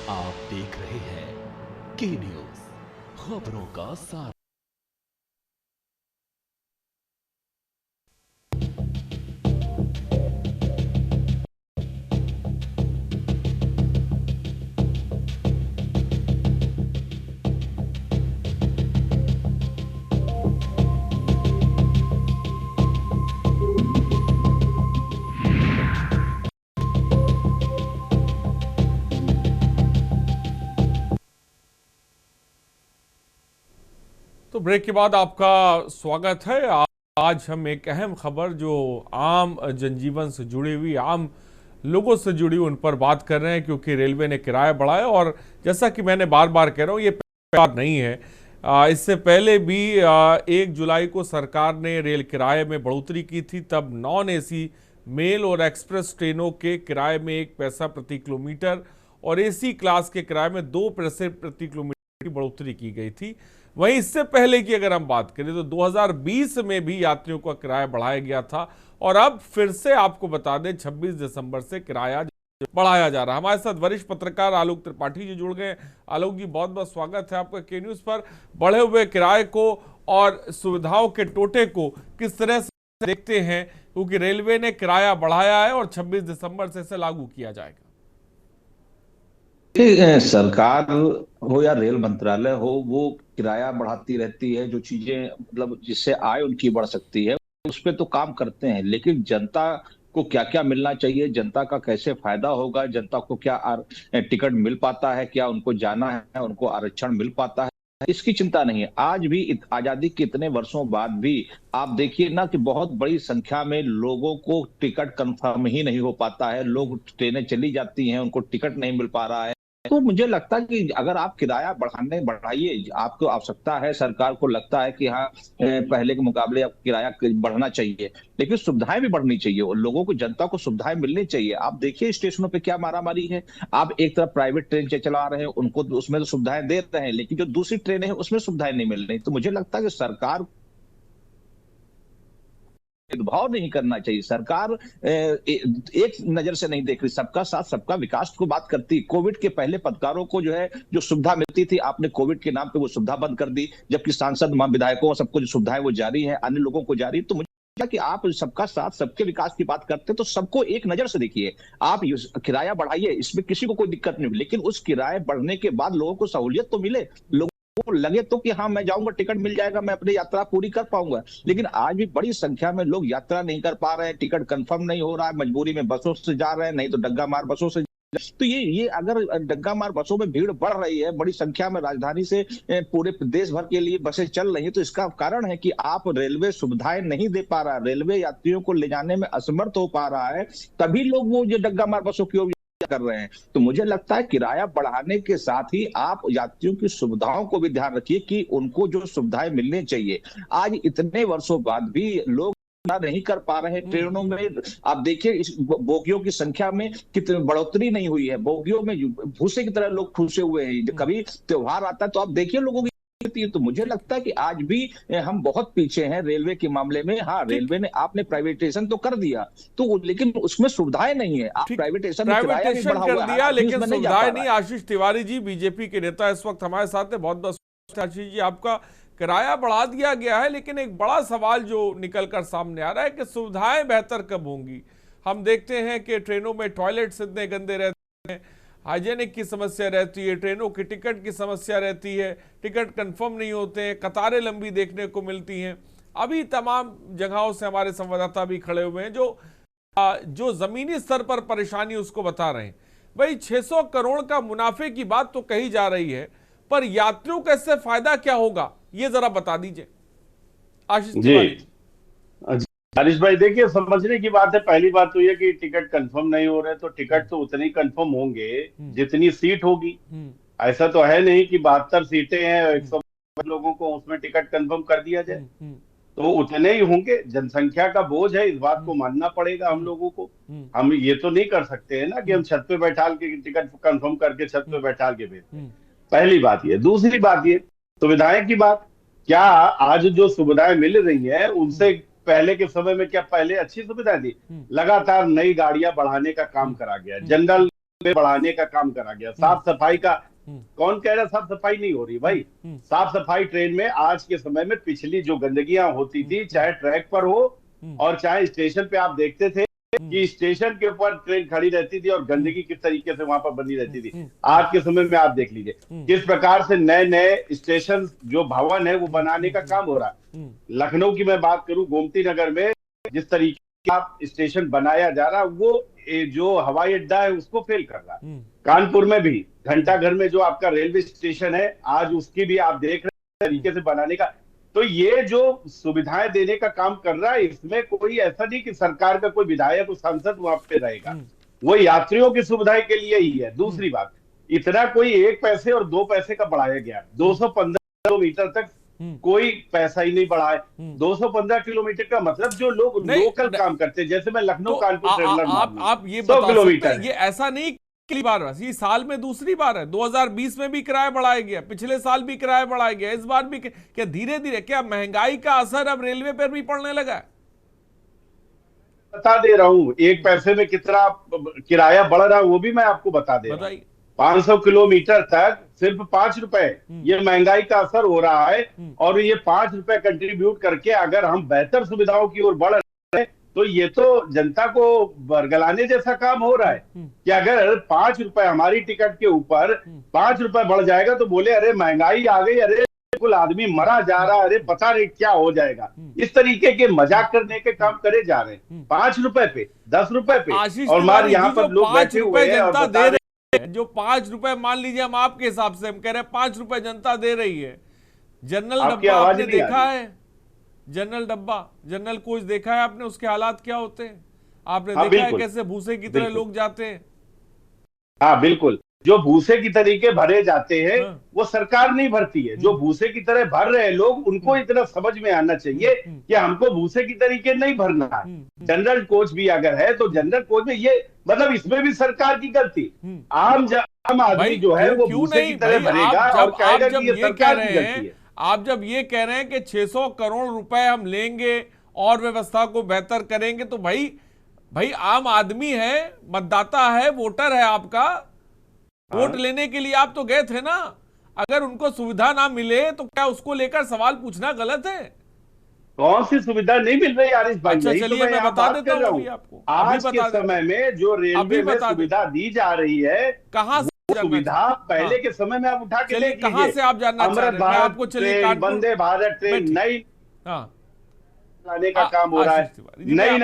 आप देख रहे हैं के न्यूज़, खबरों का सार। तो ब्रेक के बाद आपका स्वागत है। आज हम एक अहम खबर जो आम जनजीवन से जुड़ी हुई, आम लोगों से जुड़ी उन पर बात कर रहे हैं, क्योंकि रेलवे ने किराया बढ़ाया। और जैसा कि मैंने बार बार कह रहा हूँ, ये पहली बार नहीं है। इससे पहले भी 1 जुलाई को सरकार ने रेल किराए में बढ़ोतरी की थी। तब नॉन एसी मेल और एक्सप्रेस ट्रेनों के किराए में 1 पैसा प्रति किलोमीटर और एसी क्लास के किराए में 2 पैसे प्रति किलोमीटर की बढ़ोतरी की गई थी। वहीं इससे पहले की अगर हम बात करें तो 2020 में भी यात्रियों का किराया बढ़ाया गया था और अब फिर से आपको बता दें 26 दिसंबर से किराया बढ़ाया जा रहा है। हमारे साथ वरिष्ठ पत्रकार आलोक त्रिपाठी जी जुड़ गए। आलोक जी, बहुत बहुत स्वागत है आपका के न्यूज़ पर। बढ़े हुए किराए को और सुविधाओं के टोटे को किस तरह से देखते हैं, क्योंकि रेलवे ने किराया बढ़ाया है और 26 दिसंबर से इसे लागू किया जाएगा। सरकार हो या रेल मंत्रालय हो, वो किराया बढ़ाती रहती है। जो चीजें मतलब जिससे आय उनकी बढ़ सकती है उस पे तो काम करते हैं, लेकिन जनता को क्या क्या मिलना चाहिए, जनता का कैसे फायदा होगा, जनता को क्या टिकट मिल पाता है, क्या उनको जाना है, उनको आरक्षण मिल पाता है, इसकी चिंता नहीं है। आज भी आजादी के इतने वर्षों बाद भी आप देखिए ना कि बहुत बड़ी संख्या में लोगों को टिकट कंफर्म ही नहीं हो पाता है। लोग, ट्रेनें चली जाती हैं, उनको टिकट नहीं मिल पा रहा है। तो मुझे लगता है कि अगर आप किराया बढ़ाइए, आपको आवश्यकता है, सरकार को लगता है कि हाँ पहले के मुकाबले अब किराया बढ़ना चाहिए, लेकिन सुविधाएं भी बढ़नी चाहिए और लोगों को, जनता को सुविधाएं मिलनी चाहिए। आप देखिए स्टेशनों पे क्या मारामारी है। आप एक तरफ प्राइवेट ट्रेन चला रहे हैं, उनको उसमें तो सुविधाएं दे रहे हैं, लेकिन जो दूसरी ट्रेनें हैं उसमें सुविधाएं नहीं मिल रही। तो मुझे लगता है कि सरकार भेदभाव नहीं करना चाहिए। सरकार एक नजर से नहीं देख रही, सबका साथ सबका विकास को बात करती। कोविड के पहले पत्रकारों को जो सुविधा मिलती थी, आपने कोविड के नाम पे वो सुविधा बंद कर दी, जबकि सांसद, विधायकों, सबको जो सुविधाएं वो जारी है, अन्य लोगों को जारी। तो मुझे कि आप सबका साथ सबके विकास की बात करते हैं तो सबको एक नजर से देखिए। आप किराया बढ़ाइए, इसमें किसी को कोई दिक्कत नहीं, लेकिन उस किराए बढ़ने के बाद लोगों को सहूलियत तो मिले, लगे तो कि हाँ मैं जाऊंगा, टिकट मिल जाएगा, मैं अपनी यात्रा पूरी कर पाऊंगा। लेकिन आज भी बड़ी संख्या में लोग यात्रा नहीं कर पा रहे हैं, टिकट कंफर्म नहीं हो रहा है, मजबूरी में बसों से जा रहे हैं, नहीं तो डग्गा मार बसों से। तो ये अगर डग्गा मार बसों में भीड़ बढ़ रही है, बड़ी संख्या में राजधानी से पूरे देश भर के लिए बसें चल रही है, तो इसका कारण है कि आप रेलवे सुविधाएं नहीं दे पा रहा, रेलवे यात्रियों को ले जाने में असमर्थ हो पा रहा है, तभी लोग वो जो डग्गा मार बसों की ओर कर रहे हैं। तो मुझे लगता है किराया बढ़ाने के साथ ही आप यात्रियों की सुविधाओं को भी ध्यान रखिए कि उनको जो सुविधाएं मिलनी चाहिए। आज इतने वर्षों बाद भी लोग नहीं कर पा रहे हैं। ट्रेनों में आप देखिए इस बोगियों की संख्या में कितनी बढ़ोतरी नहीं हुई है, बोगियों में भूसे की तरह लोग ठूसे हुए हैं। कभी त्योहार आता है तो आप देखिए लोगों की। तो मुझे लगता है कि आज भी हम बहुत पीछे हैं रेलवे के मामले में। हाँ, रेलवे ने, आपने प्राइवेटाइजेशन तो कर दिया, तो लेकिन उसमें सुविधाएं नहीं है। आप प्राइवेटाइजेशन कर दिया लेकिन सुविधाएं नहीं। आशीष तिवारी जी बीजेपी के नेता इस वक्त हमारे साथ है, बहुत बहुत आशीष जी, आपका किराया बढ़ा दिया गया है, लेकिन एक बड़ा सवाल जो निकलकर सामने आ रहा है कि सुविधाएं बेहतर कब होंगी। हम देखते हैं कि ट्रेनों में टॉयलेट्स इतने गंदे रहते हैं, हाइजेनिक की समस्या रहती है, ट्रेनों की टिकट की समस्या रहती है, टिकट कंफर्म नहीं होते हैं, कतारें लंबी देखने को मिलती हैं। अभी तमाम जगहों से हमारे संवाददाता भी खड़े हुए हैं जो जमीनी स्तर पर परेशानी उसको बता रहे हैं। भाई 600 करोड़ का मुनाफे की बात तो कही जा रही है, पर यात्रियों को इससे फायदा क्या होगा, ये जरा बता दीजिए आशीष तिवारी। हरीश भाई देखिए, समझने की बात है। पहली बात तो ये कि टिकट कंफर्म नहीं हो रहे, तो टिकट तो उतनी कंफर्म होंगे जितनी सीट होगी। ऐसा तो है नहीं कि 72 सीटें हैं, 100 लोगों को उसमें टिकट कंफर्म कर दिया जाए, तो उतने ही होंगे। जनसंख्या का बोझ है, इस बात को मानना पड़ेगा हम लोगों को। हम ये तो नहीं कर सकते हैं ना कि हम छत पे बैठा के टिकट कंफर्म करके छत पे बैठा के भेजते। पहली बात ये। दूसरी बात ये, सुविधाएं की बात, क्या आज जो सुविधाएं मिल रही है उनसे पहले के समय में क्या पहले अच्छी सुविधाएं थी? लगातार नई गाड़ियां बढ़ाने का काम करा गया, जनरल में बढ़ाने का काम करा गया, साफ सफाई का। कौन कह रहा साफ सफाई नहीं हो रही भाई? साफ सफाई ट्रेन में आज के समय में पिछली जो गंदगियां होती थी, चाहे ट्रैक पर हो और चाहे स्टेशन पे, आप देखते थे कि स्टेशन के ऊपर ट्रेन खड़ी रहती थी और गंदगी किस तरीके से वहां पर बनी रहती थी। आज के समय में आप देख लीजिए किस प्रकार से नए नए स्टेशन जो भवन है वो बनाने का काम हो रहा है। लखनऊ की मैं बात करूं, गोमती नगर में जिस तरीके का स्टेशन बनाया जा रहा है, वो जो हवाई अड्डा है उसको फेल कर रहा है। कानपुर में भी घंटाघर में जो आपका रेलवे स्टेशन है, आज उसकी भी आप देख रहे हैं तरीके से बनाने का। तो ये जो सुविधाएं देने का काम कर रहा है, इसमें कोई ऐसा नहीं कि सरकार का कोई विधायक और सांसद वहां पे रहेगा, वो यात्रियों की सुविधाएं के लिए ही है। दूसरी बात, इतना कोई 1 पैसे और 2 पैसे का बढ़ाया गया। 215 किलोमीटर तक कोई पैसा ही नहीं बढ़ा है। 215 किलोमीटर का मतलब जो लोग लोकल काम करते हैं, जैसे मैं लखनऊ कानपुर ट्रेवलर, आप ये 100 किलोमीटर, ये ऐसा नहीं पहली बार, ये साल में दूसरी बार है। 2020 में भी किराया बढ़ाया गया, पिछले साल भी किराया बढ़ाया गया, इस बार भी। क्या धीरे धीरे क्या महंगाई का असर अब रेलवे पर भी पड़ने लगा है? बता दे रहा हूं, 1 पैसे में कितना किराया बढ़ रहा है वो भी मैं आपको बता दे रहा हूं। 500 किलोमीटर तक सिर्फ 5 रुपए, ये महंगाई का असर हो रहा है। और ये 5 रुपए कंट्रीब्यूट करके अगर हम बेहतर सुविधाओं की ओर बढ़ रहे हैं, तो ये तो जनता को बरगलाने जैसा काम हो रहा है कि अगर 5 रुपए हमारी टिकट के ऊपर 5 रुपए बढ़ जाएगा तो बोले अरे महंगाई आ गई, अरे कुल आदमी मरा जा रहा, अरे पता नहीं क्या हो जाएगा। इस तरीके के मजाक करने के काम करे जा रहे हैं। 5 रुपए पे, 10 रुपए पे, और हमारे यहाँ पर लोग बैठे हुए हैं और बता रहे हैं जो 5 रुपए, मान लीजिए हम आपके हिसाब से हम कह रहे हैं 5 रुपए जनता दे रही है। जनरल डब्बा आपने देखा है? जनरल डब्बा, जनरल कोच देखा है आपने? उसके हालात क्या होते हैं आपने देखा है? कैसे भूसे की तरह लोग जाते हैं। हाँ बिल्कुल, जो भूसे की तरीके भरे जाते हैं वो सरकार नहीं भरती है। जो भूसे की तरह भर रहे हैं लोग, उनको इतना समझ में आना चाहिए कि हमको भूसे की तरीके नहीं भरना है। जनरल कोच भी अगर है तो जनरल कोच में ये मतलब इसमें भी सरकार की गलती। आम आदमी जो है वो भूसे की तरह भरेगा और कहेगा कि ये सरकार की गलती है। आप जब ये कह रहे हैं कि 600 करोड़ रुपए हम लेंगे और व्यवस्था को बेहतर करेंगे, तो भाई आम आदमी है, मतदाता है, वोटर है आपका, वोट लेने के लिए आप तो गए थे ना। अगर उनको सुविधा ना मिले तो क्या उसको लेकर सवाल पूछना गलत है? कौन सी सुविधा नहीं मिल रही आरिश भाई? अच्छा चलिए मैं बता देता हूँ अभी आपको। आज के समय में जो रेलवे में सुविधा दी जा रही है, कहाँ सुविधा पहले के समय में आप उठा के देख लीजिए। कहां से आप जानना चाह रहे हैं? आपको चलिए वंदे भारत ट्रेन नई लाने का काम हो रहा है। नई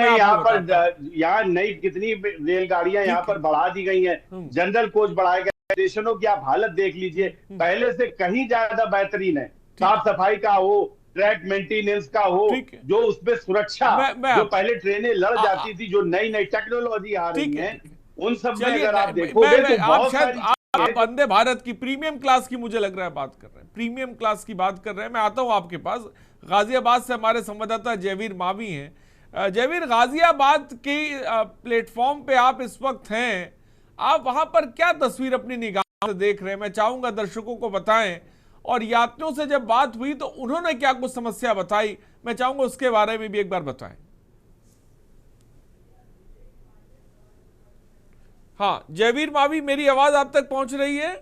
यहाँ नई कितनी रेलगाड़ियां यहाँ पर बढ़ा दी गई हैं। जनरल कोच बढ़ाए गए, स्टेशनों की आप हालत देख लीजिए, पहले से कहीं ज्यादा बेहतरीन है। साफ सफाई का हो, ट्रैक मेंटेनेंस का हो, जो उसमें सुरक्षा, जो पहले ट्रेनें लड़ जाती थी, जो नई नई टेक्नोलॉजी आ रही है, उन सब में अगर आप देखोगे तो बहुत सारी आप वंदे भारत की प्रीमियम क्लास की मुझे लग रहा है बात कर रहे हैं, प्रीमियम क्लास की बात कर रहे हैं। मैं आता हूं आपके पास, गाजियाबाद से हमारे संवाददाता जयवीर मावी हैं। जयवीर, गाजियाबाद के प्लेटफॉर्म पे आप इस वक्त हैं, आप वहां पर क्या तस्वीर अपनी निगाह से देख रहे हैं? मैं चाहूंगा दर्शकों को बताएं, और यात्रियों से जब बात हुई तो उन्होंने क्या कुछ समस्या बताई, मैं चाहूंगा उसके बारे में भी एक बार बताएं। हाँ जयवीर मावी, मेरी आवाज आप तक पहुंच रही है?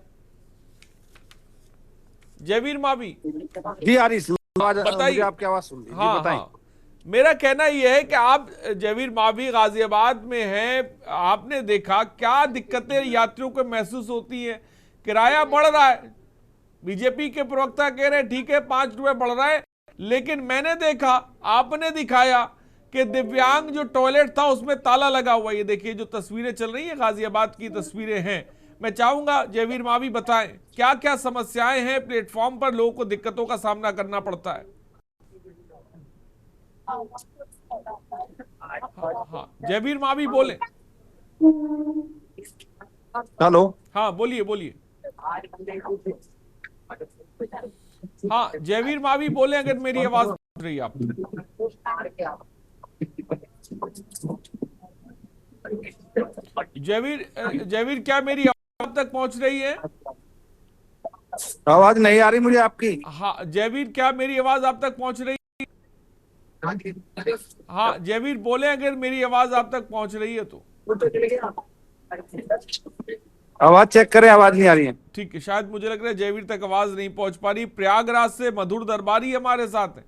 जयवीर मावी जी आ रही आवाज, बताइए। मुझे आपकी आवाज सुन रही। हाँ, जी बताइए। हाँ। मेरा कहना यह है कि आप जयवीर मावी गाजियाबाद में हैं, आपने देखा क्या दिक्कतें यात्रियों को महसूस होती हैं। किराया बढ़ रहा है, बीजेपी के प्रवक्ता कह रहे हैं ठीक है 5 रुपए बढ़ रहा है, लेकिन मैंने देखा, आपने दिखाया कि दिव्यांग जो टॉयलेट था उसमें ताला लगा हुआ। ये देखिए जो तस्वीरें चल रही हैं, गाजियाबाद की तस्वीरें हैं। मैं चाहूंगा जयवीर मावी बताएं क्या क्या समस्याएं हैं प्लेटफॉर्म पर, लोगों को दिक्कतों का सामना करना पड़ता है। हाँ, जयवीर मावी बोले। हेलो, हाँ बोलिए बोलिए। हाँ जयवीर मावी बोले अगर मेरी आवाज पहुंच रही है आप। जयवीर क्या मेरी आवाज तक पहुंच रही है? आवाज नहीं आ रही मुझे आपकी। हाँ जयवीर क्या मेरी आवाज आप तक पहुंच रही है? हाँ जयवीर बोले अगर मेरी आवाज आप तक पहुंच रही है तो। आवाज चेक करें, आवाज नहीं आ रही है। ठीक है, शायद मुझे लग रहा है जयवीर तक आवाज नहीं पहुंच पा रही। प्रयागराज से मधुर दरबारी हमारे साथ है।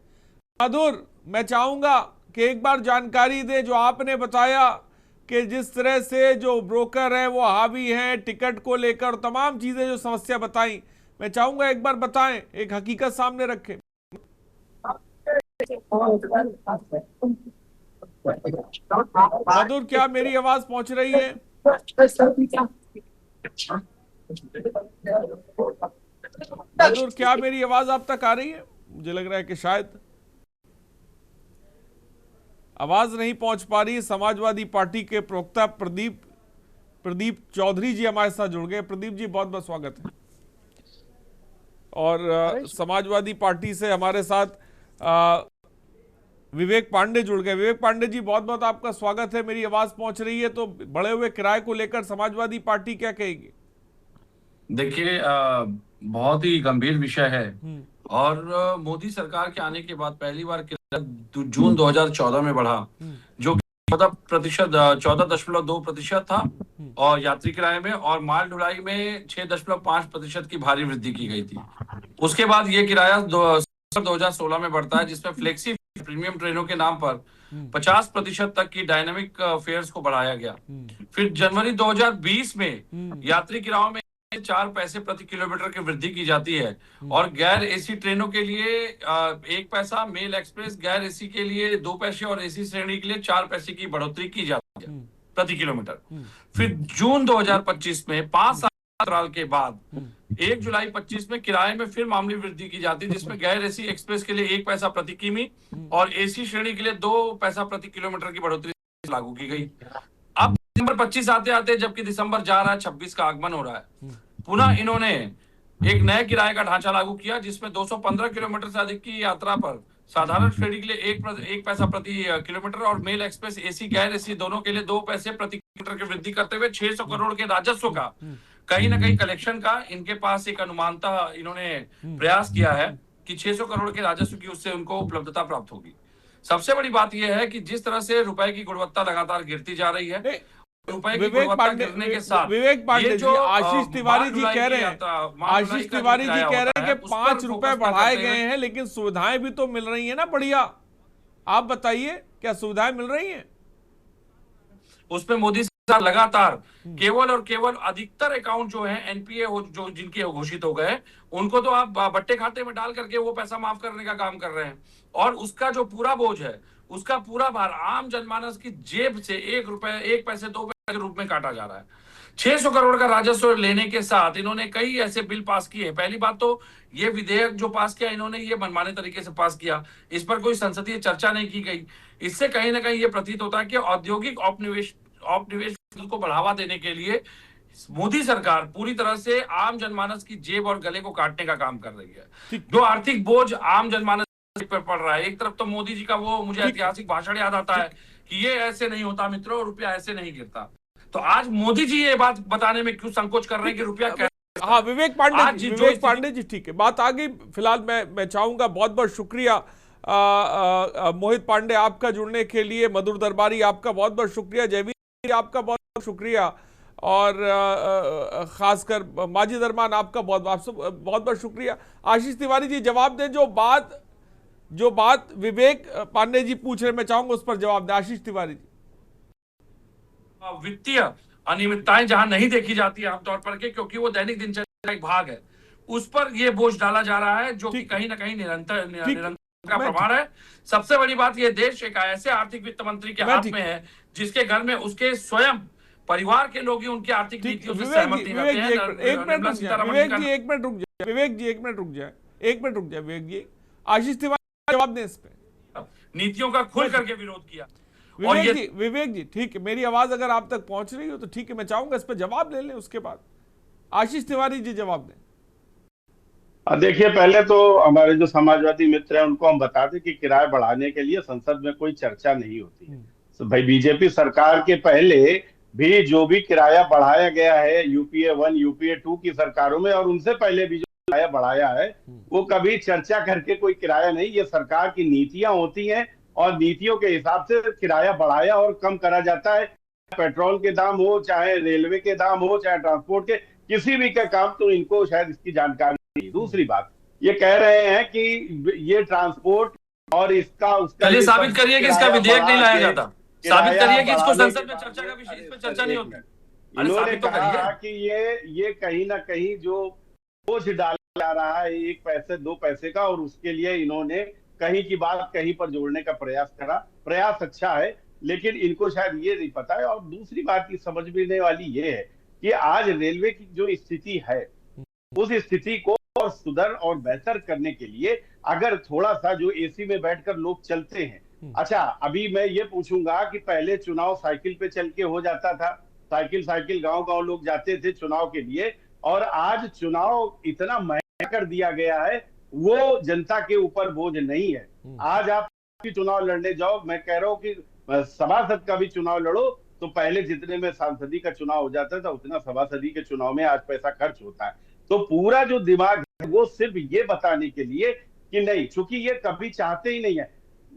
मधुर, मैं चाहूंगा कि एक बार जानकारी दे जो आपने बताया कि जिस तरह से जो ब्रोकर है वो हावी हैं टिकट को लेकर, तमाम चीजें जो समस्या बताई, मैं चाहूंगा एक बार बताएं, एक हकीकत सामने रखें। मधुर क्या मेरी आवाज पहुंच रही है? मधुर क्या मेरी आवाज आप तक आ रही है? मुझे लग रहा है कि शायद आवाज नहीं पहुंच पा रही। समाजवादी पार्टी के प्रवक्ता प्रदीप चौधरी जी हमारे साथ जुड़ गए। प्रदीप जी बहुत बहुत स्वागत है। और समाजवादी पार्टी से हमारे साथ विवेक पांडे जुड़ गए। विवेक पांडे जी बहुत बहुत आपका स्वागत है। मेरी आवाज पहुंच रही है तो बढ़े हुए किराए को लेकर समाजवादी पार्टी क्या कहेगी? देखिए बहुत ही गंभीर विषय है और मोदी सरकार के आने के बाद पहली बार किराया जून 2014 में बढ़ा, जो 14.2% था और यात्री किराए में, और माल ढुलाई में 6.5% की भारी वृद्धि की गई थी। उसके बाद ये किराया 2016 में बढ़ता है, जिसमें फ्लेक्सी प्रीमियम ट्रेनों के नाम पर 50% तक की डायनामिक फेयर्स को बढ़ाया गया। फिर जनवरी 2020 में यात्री किरायों में 4 पैसे प्रति किलोमीटर की वृद्धि की जाती है और गैर एसी ट्रेनों के लिए 1 पैसा, मेल एक्सप्रेस गैर एसी के लिए 2 पैसे और एसी श्रेणी के लिए 4 पैसे की बढ़ोतरी की जाती है प्रति किलोमीटर। फिर जून 2025 में 5 साल के बाद 1 जुलाई 25 में किराए में फिर मामूली वृद्धि की जाती है, जिसमें गैर एसी एक्सप्रेस के लिए 1 पैसा प्रति किमी और एसी श्रेणी के लिए 2 पैसा प्रति किलोमीटर की बढ़ोतरी लागू की गई। अब दिसंबर 25 आते आते, जबकि दिसंबर जा रहा है, 26 का आगमन हो रहा है, पुनः इन्होंने एक नए किराए का ढांचा लागू किया, जिसमें 215 किलोमीटर से अधिक की यात्रा पर साधारण श्रेणी के लिए 1 पैसा प्रति किलोमीटर और मेल एक्सप्रेस एसी गैर एसी दोनों के लिए 2 पैसे प्रति किलोमीटर की वृद्धि करते हुए 600 करोड़ के राजस्व का कहीं ना कहीं कलेक्शन का इनके पास एक अनुमानता इन्होंने प्रयास किया है कि 600 करोड़ के राजस्व की उससे उनको उपलब्धता प्राप्त होगी। सबसे बड़ी बात यह है कि जिस तरह से रुपए की गुणवत्ता लगातार गिरती जा रही है, रुपए की गुणवत्ता गिरने के साथ विवेक पांडे जी, आशीष तिवारी जी कह रहे हैं, आशीष तिवारी जी कह रहे हैं कि 5 रुपए बढ़ाए गए हैं, लेकिन सुविधाएं भी तो मिल रही है ना बढ़िया। आप बताइए क्या सुविधाएं मिल रही हैं? उसमें मोदी सरकार लगातार केवल और केवल अधिकतर अकाउंट जो है एनपीए जो जिनके घोषित हो गए, उनको तो आप बट्टे खाते में डाल करके वो पैसा माफ करने का काम कर रहे हैं, और उसका जो पूरा बोझ है, उसका पूरा भार आम जनमानस की जेब से 1 पैसे 2 पैसे के रूप में काटा जा रहा है। 600 करोड़ का राजस्व लेने के साथ इन्होंने कई ऐसे बिल पास किए। पहली बात तो ये विधेयक जो पास किया इन्होंने, ये मनमाने तरीके से पास किया, इस पर कोई संसदीय चर्चा नहीं की गई। इससे कहीं ना कहीं ये प्रतीत होता है कि औद्योगिक औपनिवेश को बढ़ावा देने के लिए मोदी सरकार पूरी तरह से आम जनमानस की जेब और गले को काटने का काम कर रही है। जो आर्थिक बोझ आम जनमानस पर पड़ रहा है, एक तरफ तो मोदी जी का वो मुझे ऐतिहासिक भाषण याद आता है कि ये ऐसे नहीं होता मित्रों, रुपया ऐसे नहीं गिरता। तो आज मोदी जी ये बात बताने में क्यों संकोच कर रहे हैं कि रुपया कैसे? हाँ विवेक पांडे जी ठीक है, बात आ गई। फिलहाल मैं चाहूंगा, बहुत बहुत शुक्रिया मोहित पांडे आपका जुड़ने के लिए, मधुर दरबारी आपका बहुत बहुत शुक्रिया, जयवीर आपका बहुत बहुत शुक्रिया, और खासकर माजिद अरमान आपका बहुत बहुत शुक्रिया। आशीष तिवारी जी जवाब दें, जो बात विवेक पांडे जी पूछ रहे, मैं चाहूंगा उस पर जवाब दें। आशीष तिवारी जी, वित्तीय अनियमितताएं जहां नहीं देखी जाती है आमतौर पर के, क्योंकि वो दैनिक दिनचर्या का एक भाग है, उस पर ये बोझ डाला जा रहा है, जो कि कहीं ना कहीं निरंतर का प्रभाव है। सबसे बड़ी बात, ये देश एक ऐसे आर्थिक वित्त मंत्री के हाथ में है जिसके घर में उसके स्वयं परिवार के लोग ही उनकी आर्थिक नीतियों से सहमत नहीं रहते हैं। विवेक जी एक मिनट रुक जाए विवेक जी। आशीष तिवारी जवाब दें इस पे। नीतियों का खुल करके विरोध किया। विवेक जी ठीक है, मेरी आवाज अगर आप तक पहुंच रही हो तो ठीक है, मैं चाहूंगा इस पर जवाब ले लें, उसके बाद आशीष तिवारी जी जवाब दें। देखिए, पहले तो हमारे जो समाजवादी मित्र हैं उनको हम बता दें कि किराया बढ़ाने के लिए संसद में कोई चर्चा नहीं होती है। तो भाई, बीजेपी सरकार के पहले भी जो भी किराया बढ़ाया गया है यूपीए 1 यूपीए 2 की सरकारों में, और उनसे पहले भी जो किराया बढ़ाया है, वो कभी चर्चा करके कोई किराया नहीं, ये सरकार की नीतियां होती हैं और नीतियों के हिसाब से किराया बढ़ाया और कम करा जाता है। पेट्रोल के दाम हो, चाहे रेलवे के दाम हो, चाहे ट्रांसपोर्ट के किसी भी का काम, तो इनको शायद इसकी जानकारी नहीं। दूसरी बात, ये कह रहे हैं कि ये ट्रांसपोर्ट और इसका उसका, चलिए साबित करिए कि इसका विधेयक नहीं लाया जाता, साबित करिए कि इसको संसद में चर्चा का विषय, इस पर चर्चा नहीं होती। इन्होंने कहा कि ये कहीं ना कहीं जो बोझ डाला जा रहा है 1 पैसे 2 पैसे का, और उसके लिए इन्होंने कहीं की बात कहीं पर जोड़ने का प्रयास करा। प्रयास अच्छा है, लेकिन इनको शायद ये नहीं पता है। और दूसरी बात की समझ में आने वाली ये है कि आज रेलवे की जो स्थिति है, उस स्थिति को और सुधर और बेहतर करने के लिए अगर थोड़ा सा जो एसी में बैठकर लोग चलते हैं, अच्छा अभी मैं ये पूछूंगा कि पहले चुनाव साइकिल पे चल के हो जाता था, साइकिल गांव लोग जाते थे चुनाव के लिए, और आज चुनाव इतना महंगा कर दिया गया है, वो जनता के ऊपर बोझ नहीं है। आज आप चुनाव लड़ने जाओ, मैं कह रहा हूँ कि सभासद का भी चुनाव लड़ो, तो पहले जितने में सांसदी का चुनाव हो जाता था, उतना सभासदी के चुनाव में आज पैसा खर्च होता है। तो पूरा जो दिमाग है वो सिर्फ ये बताने के लिए कि नहीं, चूंकि ये कभी चाहते ही नहीं है,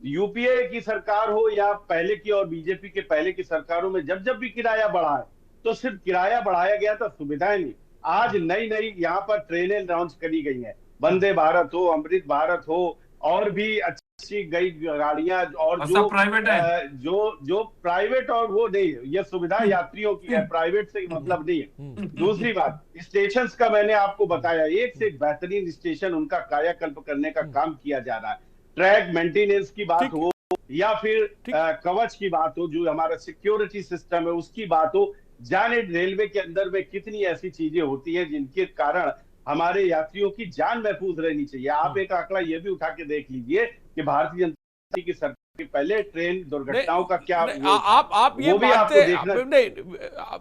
यूपीए की सरकार हो या पहले की और बीजेपी के पहले की सरकारों में जब भी किराया बढ़ा है, तो सिर्फ किराया बढ़ाया गया था, सुविधाएं नहीं। आज नई यहाँ पर ट्रेनें लॉन्च करी गई हैं, वंदे भारत हो, अमृत भारत हो, और भी अच्छी गई गाड़ियां, और जो प्राइवेट है, जो प्राइवेट और वो नहीं है, ये सुविधा यात्रियों की है, प्राइवेट से मतलब नहीं है। दूसरी बात, स्टेशन का मैंने आपको बताया, एक से एक बेहतरीन स्टेशन उनका कायाकल्प करने का काम किया जा रहा है। ट्रैक मेंटेनेंस की बात हो या फिर कवच की बात हो, जो हमारा सिक्योरिटी सिस्टम है उसकी बात हो, जाने रेलवे के अंदर में कितनी ऐसी चीजें होती है जिनके कारण हमारे यात्रियों की जान महफूज रहनी चाहिए। आप एक आंकड़ा ये भी उठा के देख लीजिए कि भारतीय जनता पार्टी की सरकार के पहले ट्रेन दुर्घटनाओं का क्या आप ये बातें,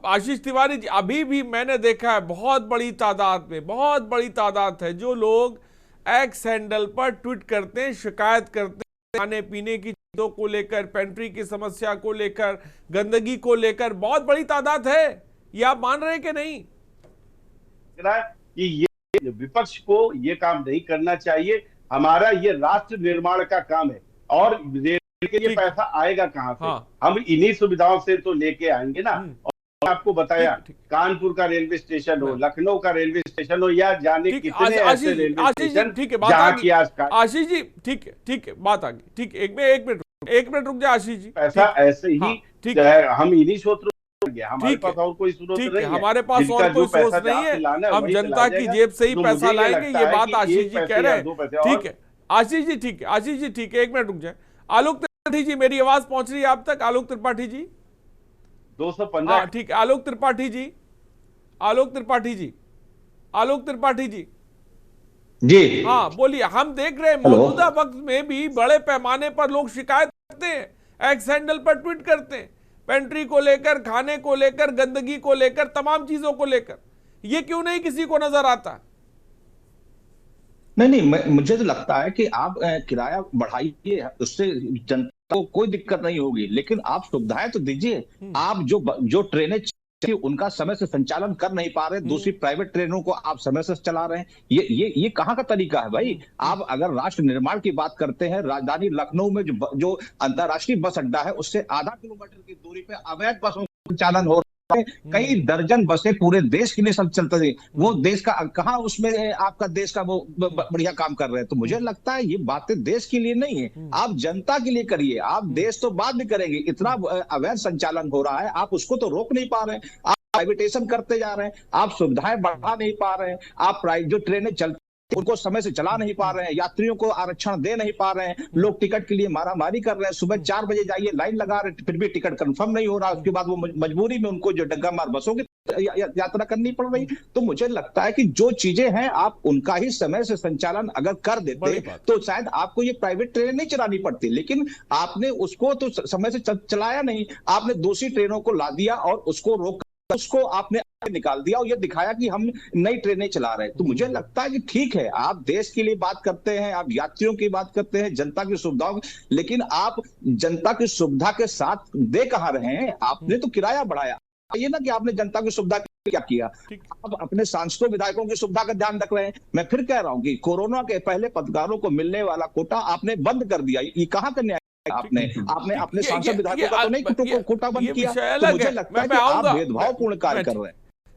आशीष तिवारी जी, अभी भी मैंने देखा है बहुत बड़ी तादाद है जो लोग एक्स हैंडल पर ट्वीट करते हैं, शिकायत करते हैं खाने पीने की चीजों को लेकर, पेंट्री की समस्या को लेकर, गंदगी को लेकर, बहुत बड़ी तादाद है। ये आप मान रहे हैं कि नहीं? कि ये विपक्ष को ये काम नहीं करना चाहिए। हमारा ये राष्ट्र निर्माण का काम है, और रेल के लिए पैसा आएगा कहां से? हम इन्हीं सुविधाओं से तो लेके आएंगे ना। और आपको बताया, कानपुर का रेलवे स्टेशन हो, लखनऊ का रेलवे स्टेशन हो, या जाने कितने ऐसे रेलवे स्टेशन जहां की आज आशीष जी ठीक है बात आ गई। ठीक, एक मिनट रुक जाए आशीष जी। पैसा ऐसे ही हम इन्हीं स्रोतों, हमारे पास और कोई स्रोत नहीं है, हमारे पास और कोई सोर्स नहीं है, हम जनता की जेब से ही पैसा लाएंगे, ये बात आशीष जी कह रहे हैं। ठीक है आशीष जी, ठीक है, एक मिनट रुक जाए। आलोक त्रिपाठी जी, मेरी आवाज पहुंच रही है आप तक? आलोक त्रिपाठी जी 215, ठीक है। आलोक त्रिपाठी जी जी हाँ बोलिए। हम देख रहे हैं मौजूदा वक्त में भी बड़े पैमाने पर लोग शिकायत करते हैं, एक्स हैंडल पर ट्वीट करते हैं, पेंट्री को लेकर, खाने को लेकर, गंदगी को लेकर, तमाम चीजों को लेकर। ये क्यों नहीं किसी को नजर आता? नहीं, मुझे तो लगता है कि आप किराया बढ़ाइए, उससे जनता को कोई दिक्कत नहीं होगी, लेकिन आप सुविधाएं तो दीजिए। आप जो ट्रेनें उनका समय से संचालन कर नहीं पा रहे, दूसरी प्राइवेट ट्रेनों को आप समय से चला रहे हैं, ये कहाँ का तरीका है भाई? आप अगर राष्ट्र निर्माण की बात करते हैं, राजधानी लखनऊ में जो अंतरराष्ट्रीय बस अड्डा है, उससे आधा किलोमीटर की दूरी पे अवैध बसों का संचालन हो कई दर्जन बसें पूरे देश के लिए सब चलते थे, वो देश का कहाँ उसमें आपका देश का वो बढ़िया काम कर रहे हैं। तो मुझे लगता है ये बातें देश के लिए नहीं है, आप जनता के लिए करिए। आप देश तो बाद में करेंगे, इतना अवैध संचालन हो रहा है, आप उसको तो रोक नहीं पा रहे हैं, आप प्राइवेटाइजेशन करते जा रहे हैं, आप सुविधाएं बढ़ा नहीं पा रहे हैं, आप जो ट्रेनें चलती उनको समय से चला नहीं पा रहे हैं, यात्रियों को आरक्षण दे नहीं पा रहे हैं, लोग टिकट के लिए मारामारी कर रहे हैं, सुबह 4 बजे जाइए लाइन लगा रहे फिर भी टिकट कंफर्म नहीं हो रहा, उसके बाद वो मजबूरी में उनको जो डग्गा मार बसों की यात्रा करनी पड़ रही। तो मुझे लगता है कि जो चीजें हैं आप उनका ही समय से संचालन अगर कर देते तो शायद आपको ये प्राइवेट ट्रेनें नहीं चलानी पड़ती, लेकिन आपने उसको तो समय से चलाया नहीं, आपने दूसरी ट्रेनों को ला दिया और उसको रोक उसको आपने निकाल दिया और ये दिखाया कि हम नई ट्रेनें चला रहे हैं। तो मुझे लगता है कि ठीक है, आप देश के लिए बात करते हैं, आप यात्रियों की बात करते हैं, जनता की सुविधाओं, लेकिन आप जनता की सुविधा के साथ दे कहां रहे हैं? आपने तो किराया बढ़ाया, ये ना कि आपने जनता की सुविधा क्या किया। आप अपने सांसदों विधायकों की सुविधा का ध्यान रख रहे हैं। मैं फिर कह रहा हूं कि कोरोना के पहले पत्रकारों को मिलने वाला कोटा आपने बंद कर दिया, ये कहां का न्याय? आपने अपने सांसद विधायकों का तो नहीं कोटा बंद किया। तो मुझे लगता है कि आप भेदभावपूर्ण कार्य कर रहे हैं।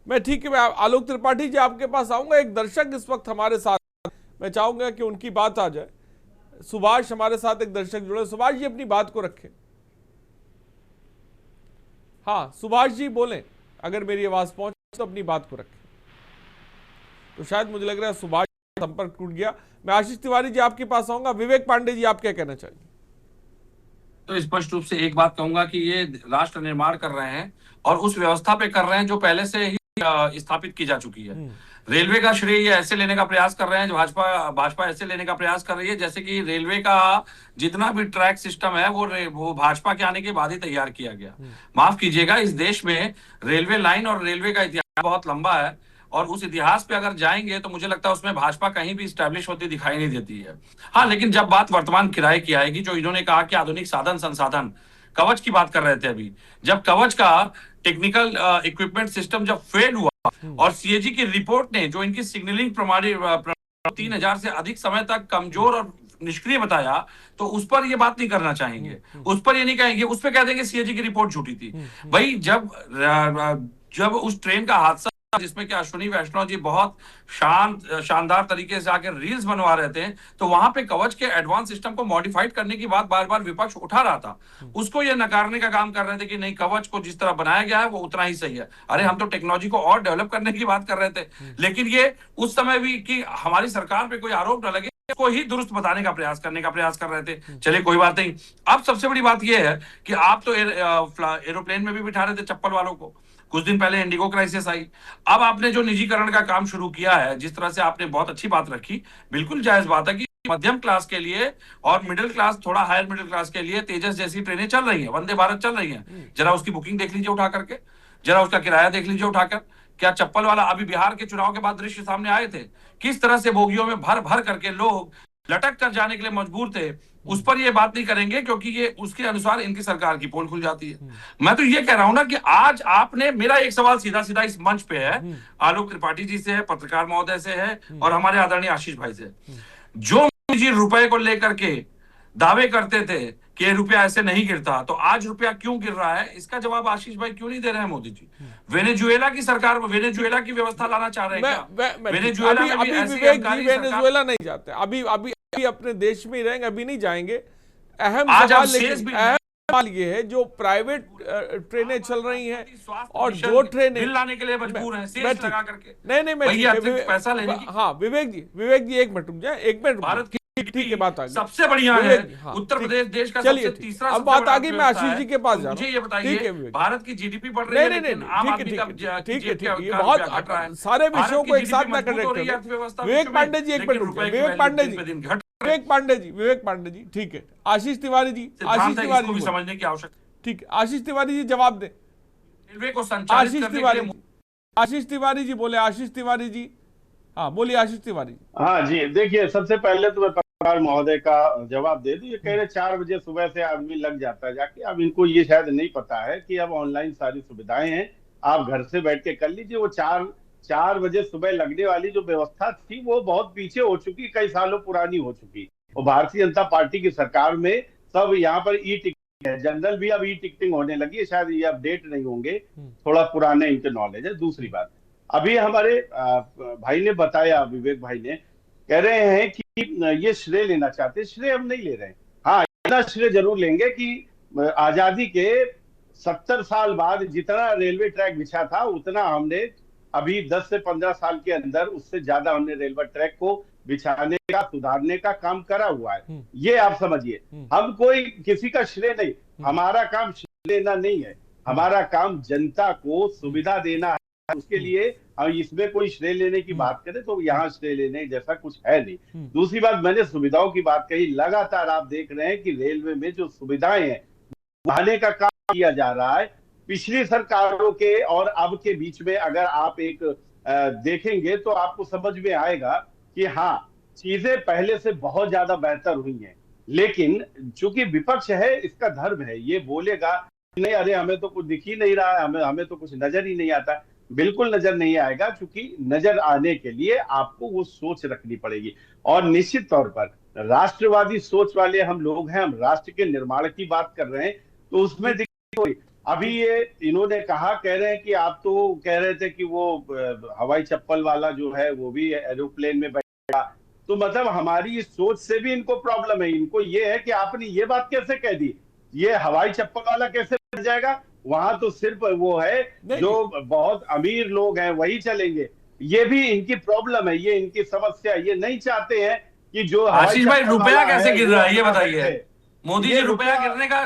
मैं ठीक है, मैं आलोक त्रिपाठी जी आपके पास आऊंगा। एक दर्शक इस वक्त हमारे साथ, मैं चाहूंगा कि उनकी बात आ जाए। सुभाष हमारे साथ एक दर्शक जुड़े, सुभाष जी अपनी बात को रखें। हाँ सुभाष जी बोलें, अगर मेरी आवाज पहुंचे तो अपनी बात को रखें। तो शायद मुझे लग रहा है सुभाष संपर्क टूट गया। मैं आशीष तिवारी जी आपके पास आऊंगा। विवेक पांडे जी आप क्या कहना चाहिए? तो स्पष्ट रूप से एक बात कहूंगा कि ये राष्ट्र निर्माण कर रहे हैं और उस व्यवस्था पे कर रहे हैं जो पहले से ही स्थापित की जा चुकी है। रेलवे का श्रेय ये ऐसे लेने का प्रयास कर रहे हैं, जो भाजपा ऐसे लेने का प्रयास कर रही है जैसे कि रेलवे का जितना भी ट्रैक सिस्टम है वो भाजपा के आने के बाद ही तैयार किया गया। माफ कीजिएगा, इस देश में रेलवे लाइन और रेलवे का इतिहास बहुत लंबा है और उस इतिहास पे अगर जाएंगे तो मुझे लगता है उसमें भाजपा कहीं भी स्टैब्लिश होती दिखाई नहीं देती है। हाँ, लेकिन जब बात वर्तमान किराए की आएगी, जो इन्होंने कहा कि आधुनिक साधन संसाधन, कवच की बात कर रहे थे अभी, जब कवच का टेक्निकल इक्विपमेंट सिस्टम जब फेल हुआ और सीएजी की रिपोर्ट ने जो इनकी सिग्नलिंग प्रणाली 3000 से अधिक समय तक कमजोर और निष्क्रिय बताया, तो उस पर ये बात नहीं करना चाहेंगे, उस पर ये नहीं कहेंगे, उस पर कह देंगे सीएजी की रिपोर्ट झूठी थी। भाई जब उस ट्रेन का हादसा जिसमें कि अश्विनी वैष्णव जी बहुत शानदार तरीके से आकर रील्स बनवा रहे थे, तो वहां पे कवच के एडवांस सिस्टम को मॉडिफाइड करने की बात बार बार विपक्ष उठा रहा था। उसको ये नकारने का काम कर रहे थे कि नहीं, कवच को जिस तरह बनाया गया है वो उतना ही सही है। अरे हम तो टेक्नोलॉजी को और डेवलप करने की बात कर रहे थे, लेकिन ये उस समय भी कि हमारी सरकार पे कोई आरोप न लगे को ही दुरुस्त बताने का प्रयास करने का प्रयास कर रहे थे। चलिए कोई बात नहीं। अब सबसे बड़ी बात यह है कि आप तो एरोप्लेन में भी बिठा रहे थे चप्पल वालों को, कुछ दिन पहले इंडिगो क्राइसिस आई, अब आपने जो निजीकरण का काम शुरू किया है, जिस तरह से आपने बहुत अच्छी बात रखी, बिल्कुल जायज बात है कि मध्यम क्लास के लिए और मिडिल क्लास, थोड़ा हायर मिडिल क्लास के लिए तेजस जैसी ट्रेनें चल रही हैं, वंदे भारत चल रही हैं। जरा उसकी बुकिंग देख लीजिए उठा करके, जरा उसका किराया देख लीजिए उठाकर। क्या चप्पल वाला, अभी बिहार के चुनाव के बाद दृश्य सामने आए थे, किस तरह से बोगियों में भर भर करके लोग लटक कर जाने के लिए मजबूर थे। उस पर ये बात नहीं करेंगे क्योंकि ये उसके अनुसार इनकी सरकार की पोल खुल जाती है। मैं तो ये कह रहा हूं ना कि आज आपने, मेरा एक सवाल सीधा सीधा इस मंच पे है, आलोक त्रिपाठी जी से है, पत्रकार महोदय से है और हमारे आदरणीय आशीष भाई से। जो मोदी जी रुपए को लेकर के दावे करते थे कि रुपया ऐसे नहीं गिरता, तो आज रुपया क्यों गिर रहा है, इसका जवाब आशीष भाई क्यों नहीं दे रहे हैं मोदी जी? वेनेजुएला की सरकार, वेनेजुएला की व्यवस्था लाना चाह रहे हैं क्या? वेनेजुएला में भी ऐसी वेनेजुएला नहीं जाते, अभी अपने देश में ही रहेंगे, अभी नहीं जाएंगे। अहम सवाल ये है, जो प्राइवेट ट्रेनें चल रही हैं और जो ट्रेनें बिल लाने के लिए मजबूर हैं, सेस लगा करके। नहीं मैं पैसा लेने की। हाँ विवेक जी एक मिनट रुक जाए, एक मिनट। भारत की ठीक है, बात आ गई। सबसे बढ़िया है उत्तर प्रदेश, देश का सबसे तीसरा। अब बात आ गई, मैं आशीष जी के पास जा रहा हूं। मुझे ये बताइए, भारत की जीडीपी बढ़ रही है, लेकिन आम आदमी का ठीक है, ये बहुत सारे विषयों को एक साथ मैं कनेक्ट कर। विवेक पांडे जी एक मिनट, विवेक पांडे जी ठीक है। आशीष तिवारी जी समझने की आवश्यकता। ठीक है, आशीष तिवारी जी जवाब दें। रेलवे को संचालित करने के लिए आशीष तिवारी जी बोले। आशीष तिवारी जी, हाँ बोलिए आशीष तिवारी। हाँ जी, देखिए सबसे पहले तो मैं पत्रकार महोदय का जवाब दे दूं। ये कह रहे 4 बजे सुबह से आदमी लग जाता है जाके। अब इनको ये शायद नहीं पता है कि अब ऑनलाइन सारी सुविधाएं हैं, आप घर से बैठ के कर लीजिए। वो 4 बजे सुबह लगने वाली जो व्यवस्था थी वो बहुत पीछे हो चुकी, कई सालों पुरानी हो चुकी। और भारतीय जनता पार्टी की सरकार में सब यहाँ पर ई टिकट है, जनरल भी अब ई टिकटिंग होने लगी है, शायद ये अपडेट नहीं होंगे, थोड़ा पुराने इनके नॉलेज है। दूसरी बात, अभी हमारे भाई ने बताया, विवेक भाई ने कह रहे हैं कि ये श्रेय लेना चाहते हैं। श्रेय हम नहीं ले रहे हैं, हाँ इतना श्रेय जरूर लेंगे कि आजादी के 70 साल बाद जितना रेलवे ट्रैक बिछा था उतना हमने अभी 10 से 15 साल के अंदर उससे ज्यादा हमने रेलवे ट्रैक को बिछाने का, सुधारने का काम करा हुआ है। ये आप समझिए, हम कोई किसी का श्रेय नहीं, हमारा काम श्रेय लेना नहीं है, हमारा काम जनता को सुविधा देना है। उसके लिए हम इसमें कोई श्रेय लेने की बात करें तो यहाँ श्रेय लेने जैसा कुछ है नहीं। दूसरी बात, मैंने सुविधाओं की बात कही, लगातार आप देख रहे हैं कि रेलवे में जो सुविधाएं हैं बढ़ाने का काम किया जा रहा है। पिछली सरकारों के और अब के बीच में अगर आप एक देखेंगे तो आपको समझ में आएगा कि हाँ चीजें पहले से बहुत ज्यादा बेहतर हुई हैं। लेकिन चूंकि विपक्ष है, इसका धर्म है, ये बोलेगा नहीं अरे हमें तो कुछ दिख ही नहीं रहा है, हमें तो कुछ नजर ही नहीं आता। बिल्कुल नजर नहीं आएगा, क्योंकि नजर आने के लिए आपको वो सोच रखनी पड़ेगी। और निश्चित तौर पर राष्ट्रवादी सोच वाले हम लोग हैं, हम राष्ट्र के निर्माण की बात कर रहे हैं, तो उसमें अभी ये इन्होंने कहा, कह रहे हैं कि आप तो कह रहे थे कि वो हवाई चप्पल वाला जो है वो भी एरोप्लेन में बैठा, तो मतलब हमारी इस सोच से भी इनको प्रॉब्लम है। इनको ये है कि आपने ये बात कैसे कह दी, ये हवाई चप्पल वाला कैसे बैठ जाएगा, वहां तो सिर्फ वो है जो बहुत अमीर लोग हैं वही चलेंगे। ये भी इनकी प्रॉब्लम है, ये इनकी समस्या, ये नहीं चाहते हैं कि जो आशीष भाई रुपया कैसे गिर रहा है ये बताइए। मोदी जी रुपया गिरने का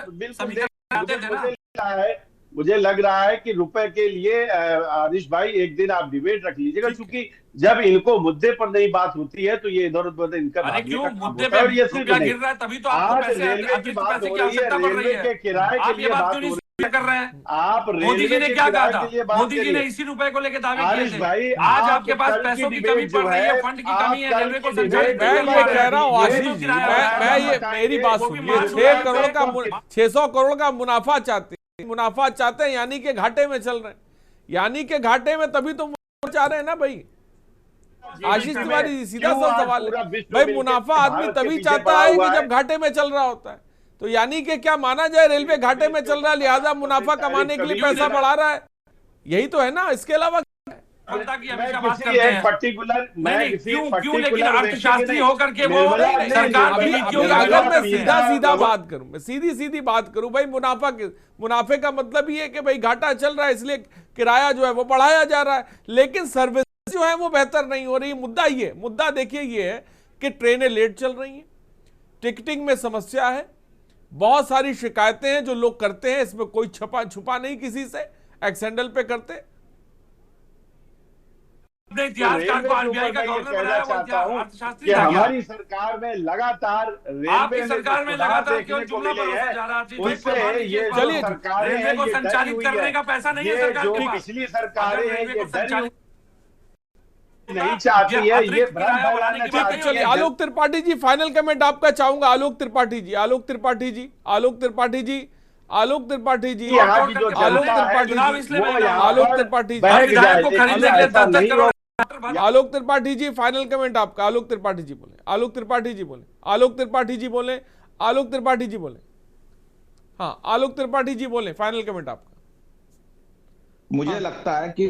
मुझे लग रहा है कि रुपए के लिए आशीष भाई एक दिन आप डिबेट रख लीजिएगा, क्योंकि जब इनको मुद्दे पर नहीं बात होती है तो ये इधर उधर इनका क्यों मुद्दे पे रुपया गिर रहा है, तभी तो आपको पैसे की आवश्यकता पड़ रही है। किराए के लिए बात हो रही कर रहे हैं आप। मोदी जी ने क्या कहा था, मोदी जी ने इसी रुपए को लेकर दावे किए थे। आज आपके पास पैसों की कमी पड़ रही है, फंड की कमी है, रेलवे को संचालित मैं ये कह रहा हूँ आशीष जी, मैं ये मेरी बात सुनिए, 600 करोड़ का मुनाफा चाहते हैं, यानी कि घाटे में चल रहे हैं, यानी कि घाटे में, तभी तो चाह रहे हैं ना भाई। आशीष तिवारी सीधा सा सवाल है भाई, मुनाफा आदमी तभी चाहता है कि जब घाटे में चल रहा होता है, तो यानी कि क्या माना जाए रेलवे घाटे में चल रहा है लिहाजा मुनाफा कमाने के लिए पैसा बढ़ा रहा है, यही तो है ना, इसके अलावा क्यों लेकिन अर्थशास्त्री होकर के वो सरकार अगर मैं सीधा बात करूं, मैं सीधी बात करूं भाई, मुनाफे का मतलब ये है कि भाई घाटा चल रहा है इसलिए किराया जो है वो बढ़ाया जा रहा है, लेकिन सर्विस जो है वो बेहतर नहीं हो रही। मुद्दा देखिए ये है कि ट्रेनें लेट चल रही हैं, टिकटिंग में समस्या है, बहुत सारी शिकायतें हैं जो लोग करते हैं, इसमें कोई छुपा नहीं किसी से, एक्सेंडल पे करते। इतिहासकार को आरबीआई का गवर्नर बनाया कि हमारी सरकार में लगातार आपकी सरकार में लगातार केवल जुमला भरोसा जा रहा है। उससे ये चलिए रेलवे को संचालित करने का पैसा नहीं है सरकार के पास। पिछली सरकारें हैं ये नहीं चाहती है, ये चलिए आलोक त्रिपाठी जी फाइनल कमेंट आपका चाहूंगा। आलोक त्रिपाठी जी आलोक त्रिपाठी जी फाइनल कमेंट आपका। आलोक त्रिपाठी जी बोले। हाँ आलोक त्रिपाठी जी बोले, फाइनल कमेंट आपका। मुझे लगता है कि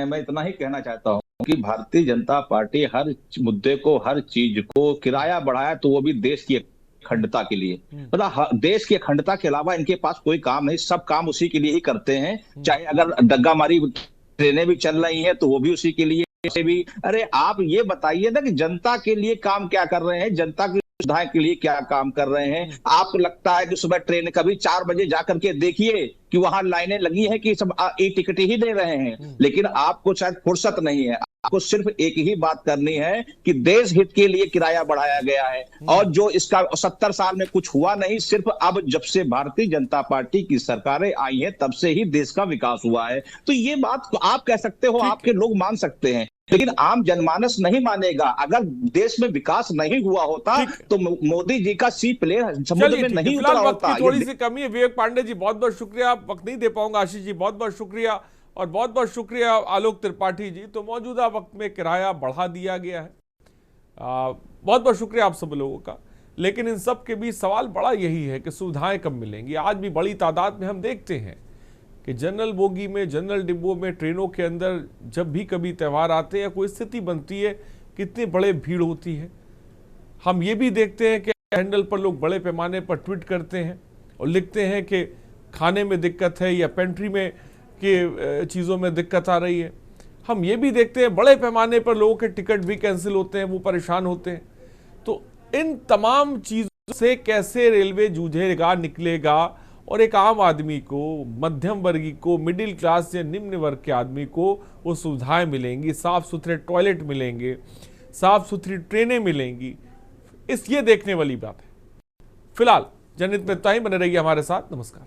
मैं इतना ही कहना चाहता हूं कि भारतीय जनता पार्टी हर मुद्दे को, हर चीज को, किराया बढ़ाया तो वो भी देश की अखंडता के लिए, मतलब देश की अखंडता के अलावा इनके पास कोई काम नहीं, सब काम उसी के लिए ही करते हैं। चाहे अगर दग्गा मारी ट्रेनें भी चल रही हैं तो वो भी उसी के लिए भी। अरे आप ये बताइए ना कि जनता के लिए काम क्या कर रहे हैं, जनता की सुविधा के लिए क्या काम कर रहे हैं। आपको लगता है कि सुबह ट्रेन कभी 4 बजे जाकर के देखिए कि वहां लाइनें लगी हैं कि सब ई टिकट ही दे रहे हैं, लेकिन आपको शायद फुर्सत नहीं है। आपको सिर्फ एक ही बात करनी है कि देश हित के लिए किराया बढ़ाया गया है, और जो इसका 70 साल में कुछ हुआ नहीं, सिर्फ अब जब से भारतीय जनता पार्टी की सरकारें आई हैं तब से ही देश का विकास हुआ है। तो ये बात आप कह सकते हो, आपके लोग मान सकते हैं, लेकिन आम जनमानस नहीं मानेगा। अगर देश में विकास नहीं हुआ होता तो मोदी जी का सी प्लेन समुद्र में नहीं उतरा होता। थोड़ी सी कमी है। विवेक पांडे जी बहुत बहुत शुक्रिया, आप वक्त नहीं दे पाऊंगा। आशीष जी बहुत बहुत शुक्रिया, और बहुत बहुत शुक्रिया आलोक त्रिपाठी जी। तो मौजूदा वक्त में किराया बढ़ा दिया गया है, बहुत बहुत शुक्रिया आप सब लोगों का। लेकिन इन सब के बीच सवाल बड़ा यही है कि सुविधाएं कब मिलेंगी। आज भी बड़ी तादाद में हम देखते हैं कि जनरल बोगी में, जनरल डिब्बों में, ट्रेनों के अंदर जब भी कभी त्यौहार आते हैं या कोई स्थिति बनती है, कितनी बड़े भीड़ होती है। हम ये भी देखते हैं कि हैंडल पर लोग बड़े पैमाने पर ट्वीट करते हैं और लिखते हैं कि खाने में दिक्कत है या पेंट्री में के चीज़ों में दिक्कत आ रही है। हम ये भी देखते हैं बड़े पैमाने पर लोगों के टिकट भी कैंसिल होते हैं, वो परेशान होते हैं। तो इन तमाम चीज़ों से कैसे रेलवे जूझेगा, निकलेगा और एक आम आदमी को, मध्यम वर्गीय को, मिडिल क्लास या निम्न वर्ग के आदमी को वो सुविधाएं मिलेंगी, साफ सुथरे टॉयलेट मिलेंगे, साफ सुथरी ट्रेनें मिलेंगी, ये देखने वाली बात है। फिलहाल जनहित में इतना ही। बने रहिए हमारे साथ। नमस्कार।